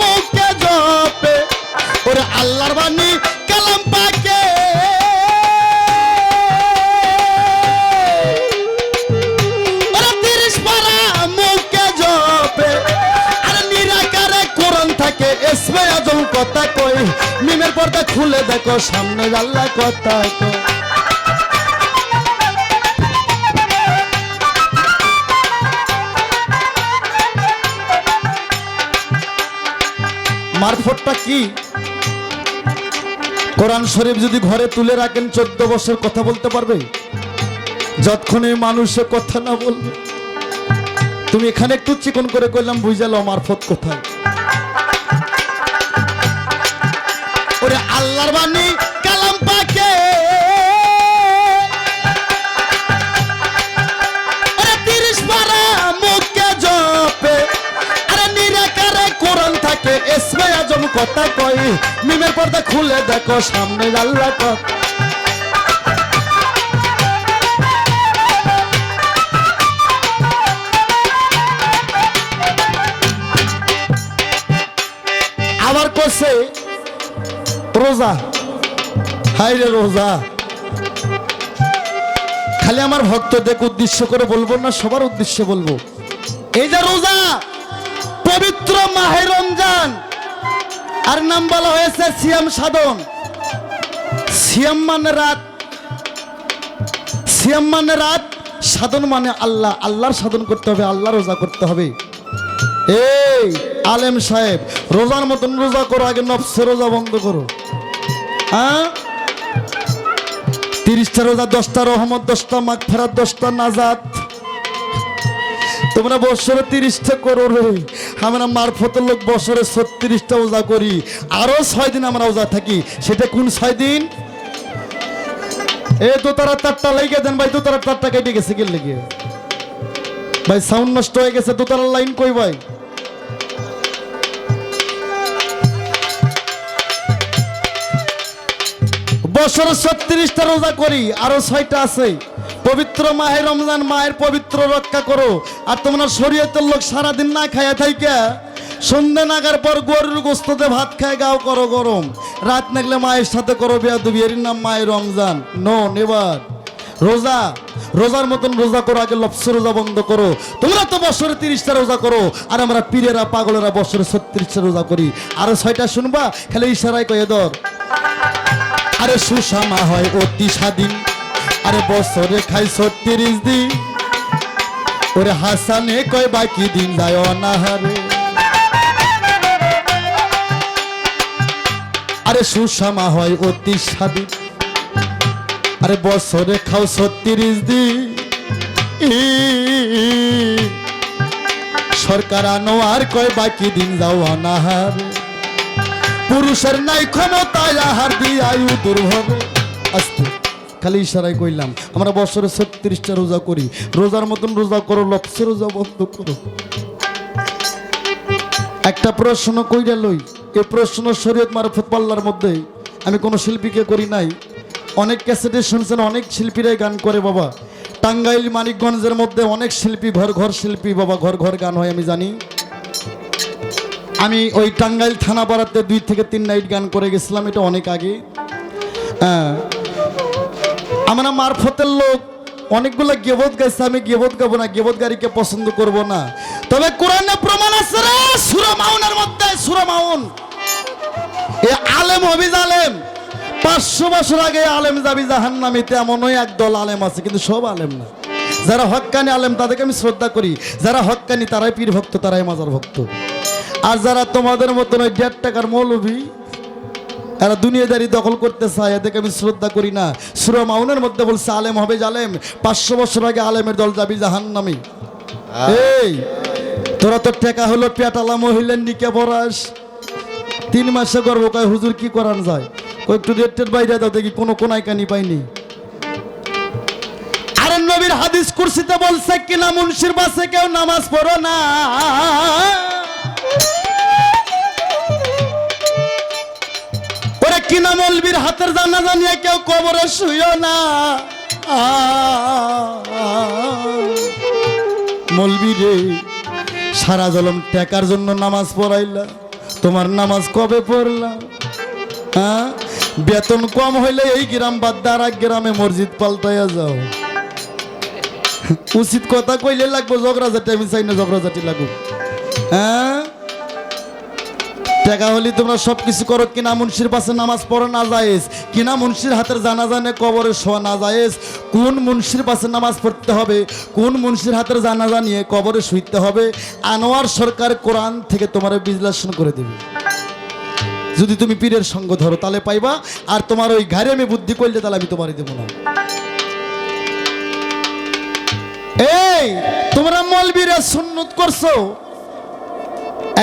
Speaker 1: মুখে জপে, ওরে আল্লাহর বাণী কালাম পাকে। ওরে ৩০ বার মুখে জপে, আর নিরাকারে কোরআন থাকে, ইসমে আজম কথা কই। মিমের পর্দা খুলে দেখো সামনে আল্লাহ কথা কই। মারফতটা কি? কোরআন শরীফ যদি ঘরে তুলে রাখেন 14 বছর কথা বলতে পারবে? যতক্ষণ এই মানুষে কথা না বলবে। তুমি এখানে একটু চিকন করে কইলাম বুঝালো মারফত কোথায়। ওরে আল্লাহর বাণী কালাম পাকে, ওরে ৩০ বার মুখে জপে, আরে নিরাকারে কোরআন থাকে, ইসমে আজম কথা কই। মিমের পর্দা খুলে দেখো সামনে আল্লাহ কথা। আবার করছে রোজা, হাই রে রোজা। খালি আমার ভক্তদের উদ্দেশ্য করে বলবো না, সবার উদ্দেশ্যে বলবো। এই যে রোজা, পবিত্র মাহে রমজান, আর নাম বলা হয়েছে সিয়াম সাধন। সিয়াম মানে রাত, সিয়াম মানে রাত, সাধন মানে আল্লাহ। আল্লাহর সাধন করতে হবে, আল্লাহ রোজা করতে হবে। এই আলেম সাহেব, রোজার মতন রোজা করো, আগে নফসে রোজা বন্ধ করো। হ্যাঁ, 30টা রোজা, 10টা রহমত, 10টা মাগফিরাত, 10টা নাজাত। তোমরা বছরে 30টা করো রে। আমরা মারফতের লোক বছরে 36টা রোজা করি, আরো 6 দিন আমরা রোজা থাকি। সেটা কোন 6 দিন? এ দোতারা তারটা লেগে দেন ভাই, দোতারা তারটা কেটে গেছে কি লেগে ভাই? সাউন্ড নষ্ট হয়ে গেছে, দোতারার লাইন কই ভাই? বছরে 36টা রোজা করি, আরো 6টা আছে। পবিত্র মাহে রমজান, মায়ের পবিত্র রক্ষা করো। আর তোমরা শরীয়তের লোক সারাদিন না খাইয়া থাইকা সন্ধ্যা নাগার পর গরুর গোস্ততে ভাত খায়, গাও করো গরম। রাত নাগলে মায়ের সাথে করো বেয়াদবি, এর নাম মায়ের রমজান। No never. রোজা, রোজার মতন রোজা করো, আগে লফসে রোজা বন্ধ করো। তোমরা তো বছরে 30টা রোজা করো, আর আমরা পীরেরা পাগলেরা বছরে 36টা রোজা করি। আরো 6টা শুনবা, খালি ইশারায় কয়ে দর। আরে সুষমা হয় অতি স্বাধীন, আরে বছরে খাই 36 দিন। ওরে হাসানে কয় বাকি দিন যায় অনাহারে। আরে সুষমা হয় অতি স্বাধীন, আরে বছরে খাও 36 দিন। সরকার আনোয়ার কয় বাকি দিন যাও অনাহারে। পুরুষের নাই ক্ষমতায় আহার দিয়ে আয়ু দুর্ভবে। আস্তে খালি ইশারায় কইলাম। আমরা বছরে 36টা রোজা করি, রোজার মতন রোজা করো, লক্ষ্যে রোজা বন্ধ করো। একটা প্রশ্ন কইরা লই, এই প্রশ্ন শরীয়ত মারফত পাল্লার মধ্যে, আমি কোনো শিল্পীকে করি নাই। অনেক ক্যাসেটে শুনছেন, অনেক শিল্পীরাই গান করে বাবা। টাঙ্গাইল মানিকগঞ্জের মধ্যে অনেক শিল্পী, ঘর ঘর শিল্পী বাবা, ঘর ঘর গান হয় আমি জানি। আমি ওই টাঙ্গাইল থানা পাড়াতে 2 থেকে 3 নাইট গান করে গেছিলাম, এটা অনেক আগে। হ্যাঁ, আমরা মারফতের লোক অনেকগুলো গেবত গাইছে, আমি গেবত গাবো না, গেবত গাড়িকে পছন্দ করব না। তবে কোরআনে প্রমাণ আছে রে, সূরা মাউনের মধ্যে, সূরা মাউন, এ আলেম হবি জালেম, 500 বছর আগে আলেম যাবি জাহান্নামীতে, এমনই একদল আলেম আছে, কিন্তু সব আলেম না। যারা হক্কানি আলেম তাদেরকে আমি শ্রদ্ধা করি, যারা হক্কানি তারাই পীর ভক্ত, তারাই মাজার ভক্ত। আর যারা তোমাদের মতন ওই 1.5 টাকার মৌলবি, এরা দুনিয়াদারি দখল করতে চায়, এদেরকে আমি শ্রদ্ধা করি না। সূরা মাউনের মধ্যে বলছে আলেম হবে জালেম, 500 বছর আগে আলেমের দল যাবি জাহান্নামী। এই তোরা তো টেকা হলো পেটালা মহিলার নিকে বরাস, 3 মাসে গর্ব, কয় হুজুর কি করান যায়, কই একটু রেটের বাইরে দাও দেখি, কোনো কোনায় কানি পাইনি। আরে নবীর হাদিস কুরসিতে বলছে কিনা মুনশির বাসে কেউ নামাজ পড়ো না, ওরে কিনা মৌলবীর হাতের জানাজা নিয়ে কেউ কবরে শুইও না। মৌলবী রে, সারা জলম টাকার জন্য নামাজ পড়াইলা, তোমার নামাজ কবে পড়লা? হ্যাঁ, বেতন কম হইলে এই গ্রাম বাদ দিয়ে আর এক গ্রামে মসজিদ পাল্টাইয়া যাও। উচিত কথা কইলে লাগবো ঝগড়াঝাটি, আমি চাই না ঝগড়াঝাটি লাগুক। হ্যাঁ, টাকা হলে তোমরা সবকিছু করো, কিনা মুন্সির পাশে নামাজ পড়ো না জায়েজ, কিনা মুন্সির হাতের জানাজা নিয়ে কবরে শোয়া না জায়েজ। কোন মুন্সির পাশে নামাজ পড়তে হবে, কোন মুন্সির হাতের জানাজা নিয়ে কবরে শুইতে হবে, আনোয়ার সরকার কোরআন থেকে তোমার বিশ্লেষণ করে দেবে। যদি তুমি পীরের সঙ্গ ধরো তাহলে পাইবা, আর তোমার ওই ঘাড়ে আমি বুদ্ধি করলে তাহলে আমি তোমারই দেবো না। এই তোমরা মৌলবীরা সুন্নত করছো,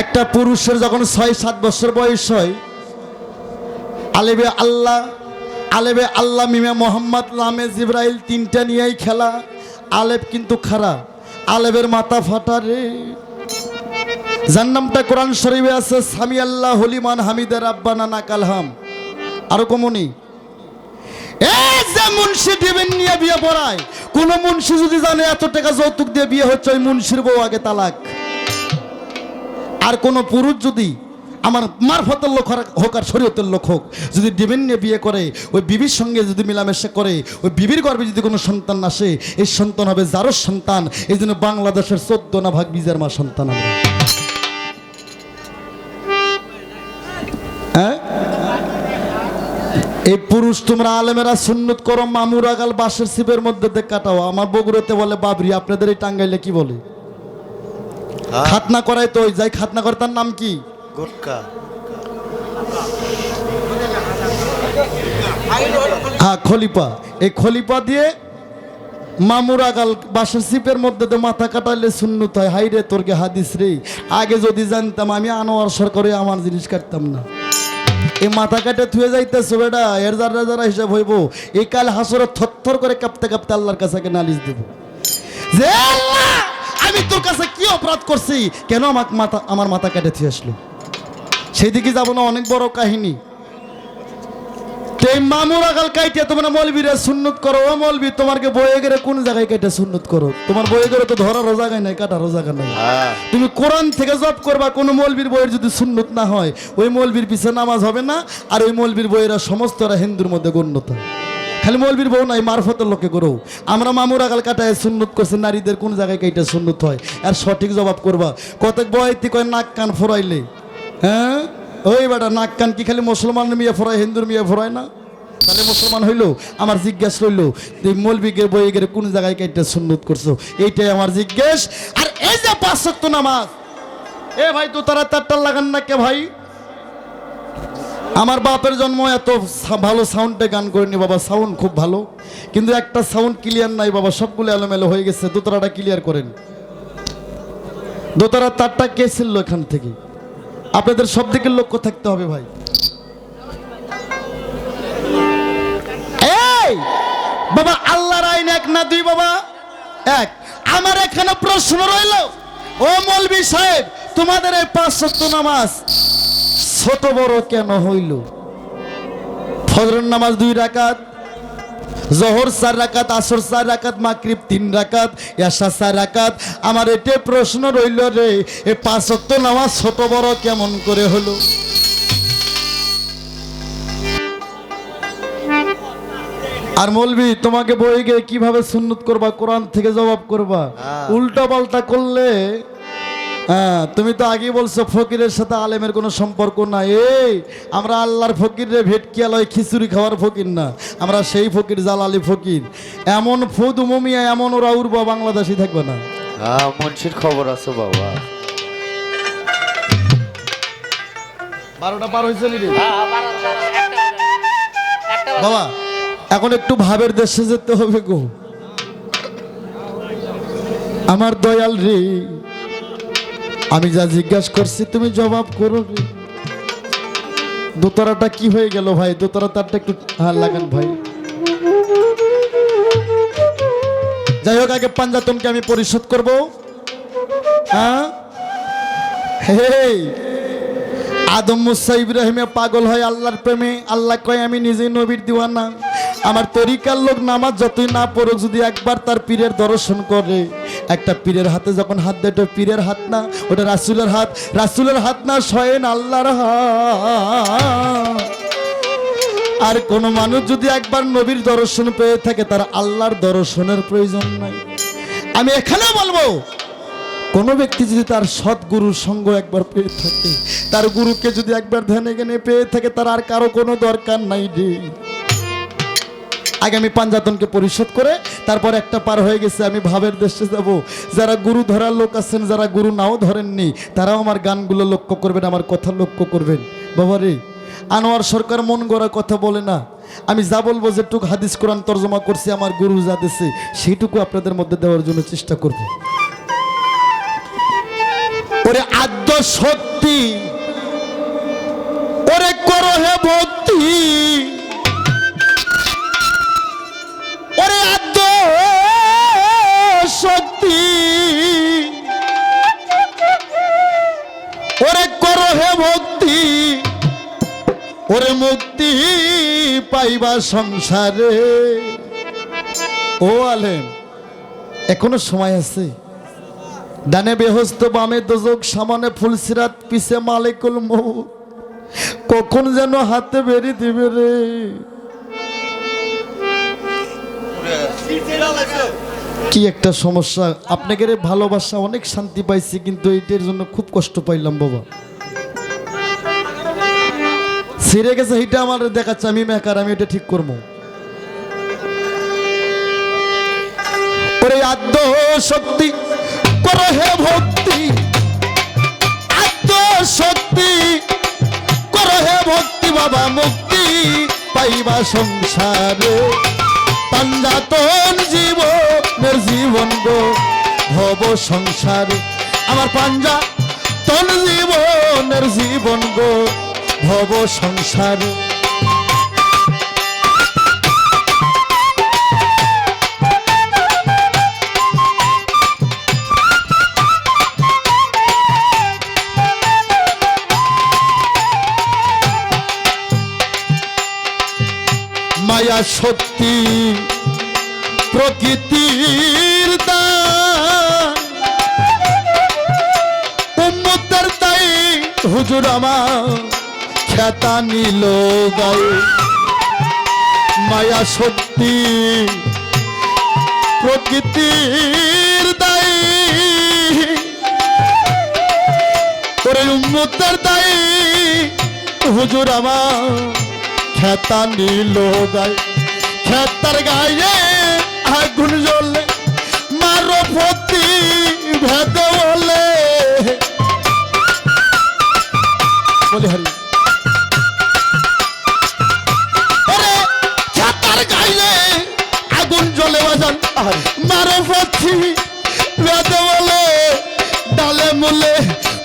Speaker 1: একটা পুরুষের যখন 6-7 বছর বয়স হয়, আলেবে আল্লাহ মিমে মোহাম্মদ লামে জিব্রাইল 3টা নিয়েই খেলা। আলেব কিন্তু খারা, আলেবের মাথা ফাটা রে। যার নামটা কোরআন শরীফে আছে, সামি আল্লাহ হলিমান হামিদের রাব্বানা নাকাল হাম। আরো কমনি এই যে মুন্সি দিবেন নিয়ে বিয়ে পড়ায়, কোন মুন্সি যদি জানে এত টাকা যৌতুক দিয়ে বিয়ে হচ্ছে, ওই মুন্সির বউ আগে তালাক। আর কোন পুরুষ যদি আমার মারফতের লোক হোক আর শরীয়তের লোক হোক, যদি ডিবেন নিয়ে বিয়ে করে, ওই বিবির সঙ্গে যদি মেলামেশা করে, ওই বিবির গর্ভে যদি কোনো সন্তান আসে, এই সন্তান হবে জারোর সন্তান। এই জন্য বাংলাদেশের 14 ভাগ বিজের মা সন্তান আমরা। হ্যাঁ, এই পুরুষ তোমরা আলেমেরা সুন্নত করো, মামুর আগাল বাঁশের শিবের মধ্যে কাটাও। আমার বগুড়াতে বলে বাবরি, আপনাদের এই টাঙ্গাইলে কি বলে? খাতনা করাই তো, ওই যাই খাতনা করে তার নাম কি?
Speaker 3: গুটকা।
Speaker 1: হ্যাঁ, খলিপা। এই খলিপা দিয়ে মামুর আগাল বাঁশের শিপের মধ্যে তো মাথা কাটাইলে সুন্নত হয়। হাই রে তোর কে হাদিস রে, আগে যদি জানতাম আমি আনোয়ার সরকারে আমার জিনিস কাটতাম না। এই মাথা কাটে থুয়ে যাইতেছো বেটা, এর যারা যারা হিসাব হইব। এই কাল হাসরে থরথর করে কাঁপতে কাঁপতে আল্লাহর কাছে নালিশ দেব যে আল্লাহ, আমি তোর কাছে কি অপরাধ করছি, কেন আমার মাথা কেটে থুয়ে আসলো? সেই দিকে যাবো না, অনেক বড় কাহিনী। এই মামুর আগাল কাইটে তোমরা মৌলবীরা সুন্নত করো। ও মৌলবী, তোমাকে বয়ে গেলে কোন জায়গায় কেটে সুন্নত করো? তোমার বয়ে গেলে তো ধরারও জায়গায় নাই, কাটারও জায়গা নাই। তুমি কোরআন থেকে জব করবা, কোনো মৌলবীর বইয়ের যদি সুন্নত না হয়, ওই মৌলবীর পিছে নামাজ হবে না। আর ওই মৌলবীর বইয়েরা সমস্তরা হিন্দুর মধ্যে গণ্যতা। খালি মৌলবীর বউ নাই, মারফতের লোকে করো। আমরা মামুর আগাল কাটায় সুন্নত করছে, নারীদের কোন জায়গায় কেটে সুন্নত হয়, আর সঠিক জবাব করবা। কতক বয়তি কয় নাক কান ফোরাইলে। হ্যাঁ, ওই বেটা নাক কান কি খালি মুসলমান মেয়ে ফোরায়, হিন্দুর মেয়ে ফোরায় না? তাহলে মুসলমান হইলো? আমার জিজ্ঞাসা রইল, মৌলবীকে বই গেলে কোন জায়গায় কেটে সুন্নত করছো, এইটাই আমার জিজ্ঞেস। আর এই যে 5 ওয়াক্ত নামাজ, এ ভাই তো তারা তারটার লাগান না কে ভাই? আমার বাপের জন্ম এত ভালো সাউন্ডে গান করিনি বাবা, সাউন্ড খুব ভালো, কিন্তু একটা সাউন্ড ক্লিয়ার নাই বাবা, সবগুলো এলোমেলো হয়ে গেছে। দোতারাটা ক্লিয়ার করেন। দোতারার তারটা কে ছিল এখান থেকে? আপনাদের সব দিকে লক্ষ্য থাকতে হবে ভাই। বাবা আল্লাহর আইন এক না দুই বাবা? এক। আমার এখানে প্রশ্ন রইল, ও মৌলভী সাহেব, তোমাদের এই 5 ওয়াক্ত নামাজ ছোট বড় কেন হইল? ফজরের নামাজ 2 রাকাত, জোহর 4 রাকাত, আসর 4 রাকাত, মাগরিব 3 রাকাত, এশা 4 রাকাত। আমার এতে প্রশ্ন রইল রে, এই 5 ওয়াক্ত নামাজ ছোট বড় কেমন করে হলো? আর মৌলভী তোমাকে বই গিয়ে কিভাবে সুন্নত করবা, কোরআন থেকে জবাব করবা। উল্টা পাল্টা করলে হ্যাঁ, তুমি তো আগেই বলছো ফকিরের সাথে আলেমের কোনো সম্পর্ক নাই। এই আমরা আল্লাহর ফকিরে ভেটকিয়ালয় খিচুড়ি খাওয়ার ফকির না, আমরা সেই ফকির জালালি ফকির। এমন ফুদ উমিয়া এমন ওরা উড়বা বাংলাদেশই থাকবে না।
Speaker 3: মুন্সির খবর আছে বাবা।
Speaker 1: 12টা পার হয়েছে রে বাবা, এখন একটু ভাবের দেশে যেতে হবে গো আমার দয়াল রে। আমি যা জিজ্ঞাসা করছি তুমি জবাব করো রে। দোতারাটা কি হয়ে গেল ভাই? দোতারা তারটা একটু লাগান ভাই। যাই হোক, আগে পাঞ্জাতনকে আমি পরিশোধ করব। হ্যাঁ, হে আদম মুসা ইব্রাহিমে পাগল হয় আল্লাহর প্রেমে। আল্লাহ কয় আমি নিজেই নবীর দিওয়ানা। আমার তরিকার লোক নামাজ যতই না পড়ুক, যদি একবার তার পীরের দর্শন করে, একটা পীরের হাতে যখন হাত দেয়, ওটা পীরের হাত না, ওটা রাসূলের হাত। রাসূলের হাত না, স্বয়ং আল্লাহর হাত। আর কোন মানুষ যদি একবার নবীর দর্শন পেয়ে থাকে, তার আল্লাহর দর্শনের প্রয়োজন নাই। আমি এখানে বলবো, কোন ব্যক্তি যদি তার সৎগুরুর সঙ্গ একবার পেয়ে থাকে, তার গুরুকে যদি একবার ধ্যানে জ্ঞানে পেয়ে থাকে, তার আর কারো কোনো দরকার নাই রে। আগে আমি পাঞ্জাতনকে পরিশোধ করে তারপর একটা পার হয়ে গেছে, আমি ভাবের দেশে যাব। যারা গুরু ধরার লোক আছেন, যারা গুরু নাও ধরেননি, তারাও আমার গানগুলো লক্ষ্য করবেন, আমার কথা লক্ষ্য করবেন। বাবা রে, আনোয়ার সরকার মন গড়া কথা বলে না। আমি যা বলবো, যেটুকু হাদিস কোরআন তর্জমা করছি, আমার গুরু যা দিছে সেইটুকু আপনাদের মধ্যে দেওয়ার জন্য চেষ্টা করব। ওরে আদ্য শক্তি, ওরে করো হে ভক্তি, ওরে আদ্য শক্তি, ওরে করো হে ভক্তি, ওরে মুক্তি পাইবা সংসারে। ও আলেম, এখনো সময় আছে। ডানে বেহস্ত, বামে দোজক, সামনে ফুলসিরাত, পিছে মালিকুল মউত। কখন যেন হাতে বেরি দিবে রে। কি একটা সমস্যা! আপনাকে রে ভালোবাসা, অনেক শান্তি পাইছি, কিন্তু এইটার জন্য খুব কষ্ট পাইলাম বাবা। ছিঁড়ে গেছে, এইটা আমার দেখাচ্ছে, আমি মেকার, আমি এটা ঠিক করবো। ওরে আদ্য শক্তি, করো হে ভক্তি, আদ্য শক্তি, করো হে ভক্তি, বাবা মুক্তি পাইবা সংসারে। পাঞ্জাতন জীবনের জীবন গো ভব সংসারে। আমার পাঞ্জাতন জীবনের জীবন গো ভব সংসারে। মায়া শক্তি প্রকৃতির দান, উম্মতের তাই হুজুর আমার খ্যাতা নিল গায়ে। মায়া শক্তি প্রকৃতির দায়, ওরে উম্মতের তাই হুজুর আমার খ্যাতা নিল গায়ে। খ্যাতার গায়ে আগুন জ্বলে, মারো পতি ভেদ বলে। বলি হরি, খ্যাতার গায়ে আগুন জ্বলে বাজান, মারো পতি ভেদ বলে। ডালে মূলে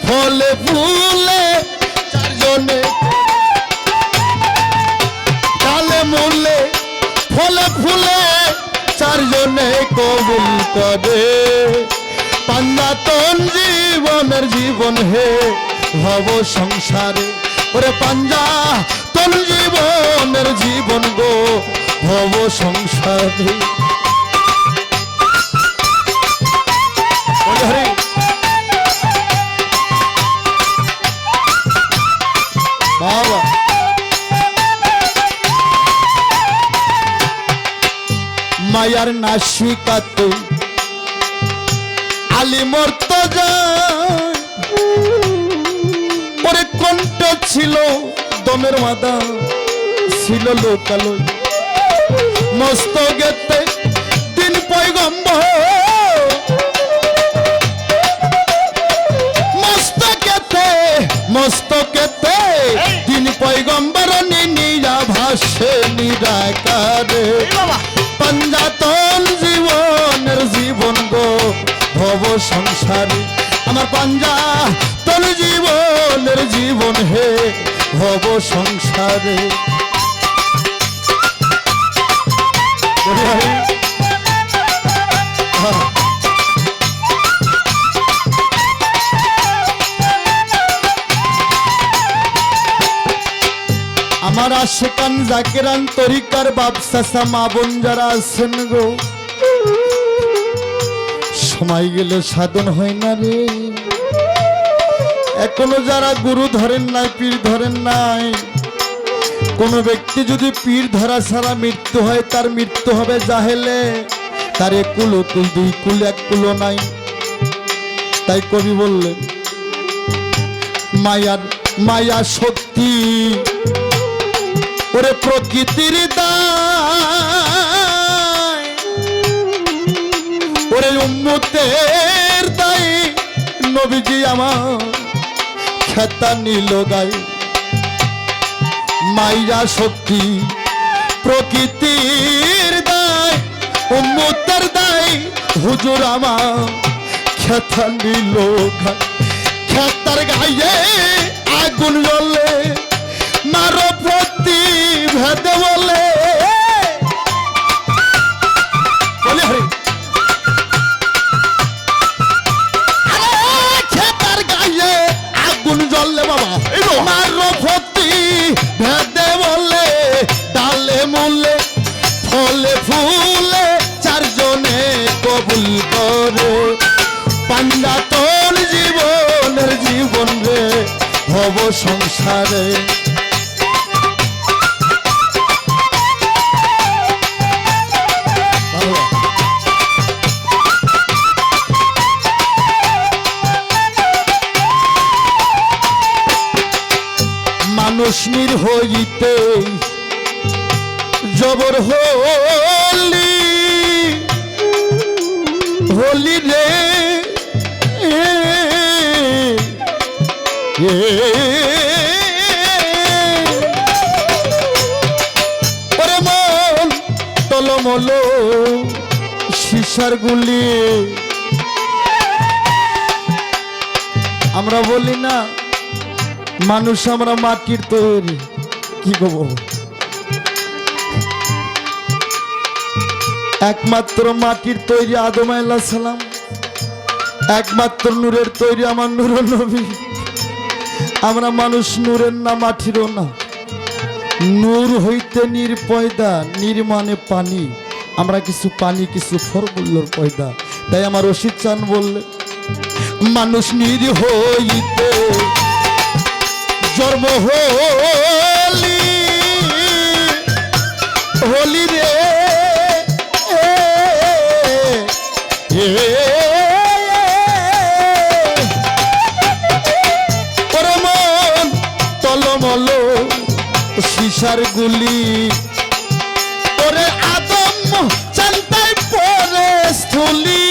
Speaker 1: ফলে ফুলে চারজনে, ডালে মূলে ফলে ফুলে চারজনে কবুল করে পাঞ্জাতন জীবনের জীবন হে ভব সংসারে ওরে পাঞ্জাতন জীবনের জীবন গো ভব সংসারে বলে হরি বাবা মায়ার নাসিকাত আলী মর্তজা ওরে কণ্ঠ ছিল দমের মাদা ছিল লোকালো মস্তকেতে দিন পয়গম্বর মস্তকেতে দিন পয়গম্বর নিয়া ভাসে নিরাকারে পাঞ্জাতন জীবনের জীবন গো ভব সংসারে আমার পাঞ্জাতন জীবনের জীবন হে ভব সংসারে আমার আশেকান জাকেরান তরিকার বাপসাসা মা বোন যারা আছেন গো সময় গেলে সাধন হয় না রে এখনো যারা গুরু ধরেন নাই পীর ধরেন নাই কোন ব্যক্তি যদি পীর ধরা ছাড়া মৃত্যু হয় তার মৃত্যু হবে জাহেলে তার এক কুলো তুল দুই কুল এক কুলো নাই তাই কবি বললেন মায়া শক্তি ওরে প্রকৃতির দায় ওরে উম্মতের দায় নবীজি আমার খেতা নিল গায় মাইয়া শক্তি প্রকৃতির দায় উম্মতের দায় হুজুর আমার খেতা নিল গায় খেতার গায়ে আগুন জ্বলে মারো প্রতি ভেদে বলে খেতার গায়ে আগুন জ্বললে বাবা মারো প্রতি ভেদে বলে ডালে মূলে ফলে ফুলে চারজনে কবুল করে পাঞ্জাতন জীবনের জীবন রে ভব সংসারে মানুষ হইতে জবর হলি হলি রে ওরে মন টলমল শিশার গুলি আমরা বলি না মানুষ আমরা মাটির তৈরি কি গো একমাত্র মাটির তৈরি আদম আলাইহিস সালাম একমাত্র নূরের তৈরি আমার নূর নবী আমরা মানুষ নূরের না মাটিরও না নূর হইতে নির্পয়দা নির্মাণে পানি আমরা কিছু পানি কিছু ফরমুল্লোর পয়দা তাই আমার রশিদ চান বললে মানুষ নির হইতে জন্ম হলি হলি রে মন টলমল শিশার গুলি ওরে আদম চান্তায় পরে স্থলি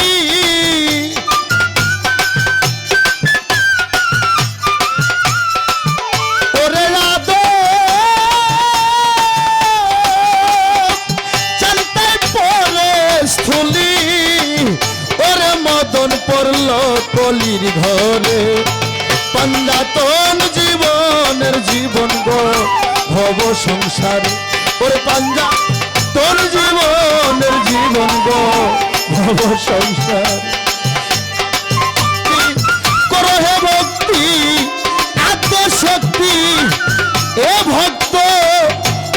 Speaker 1: ওরে আদম চান্তায় পরে স্থলি ওরে মদন পড়ল কলির ঘরে পাঞ্জাতন জীবনের জীবন গো ভব সংসার ওরে তোর জীবনের জীবন গো ভব সংসার করো হে ভক্তি আত্মশক্তি এ ভক্ত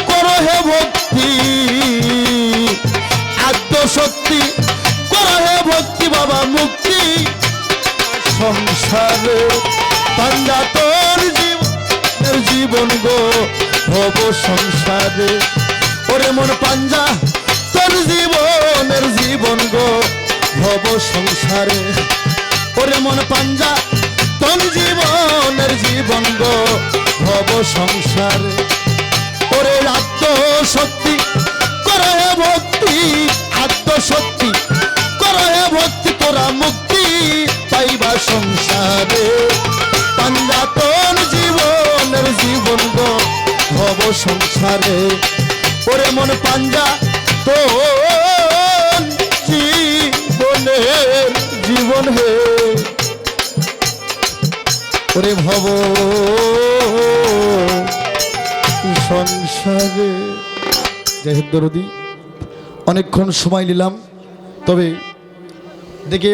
Speaker 1: করো হে ভক্তি আত্মশক্তি করো হে ভক্তি বাবা মুক্তি সংসারে পাঞ্জা তোর জীবনের জীবন গো ভব সংসারে ওরে মন পাঞ্জা তোর জীবনের জীবন গো ভব সংসারে ওরে মন পাঞ্জা তোর জীবনের জীবন গো ভব সংসারে ওরে আত্মশক্তি করো হে ভক্তি আত্মশক্তি করো হে ভক্তি তোরা মুক্তি পাইবা সংসারে পাঞ্জা তোর জীবনের জীবন গো ভব সংসারে ওরে মন পাঞ্জা তোর জীবনের জীবন হে ওরে ভব সংসারে। জাহিদ দরদি অনেকক্ষণ সময় নিলাম, তবে দেখে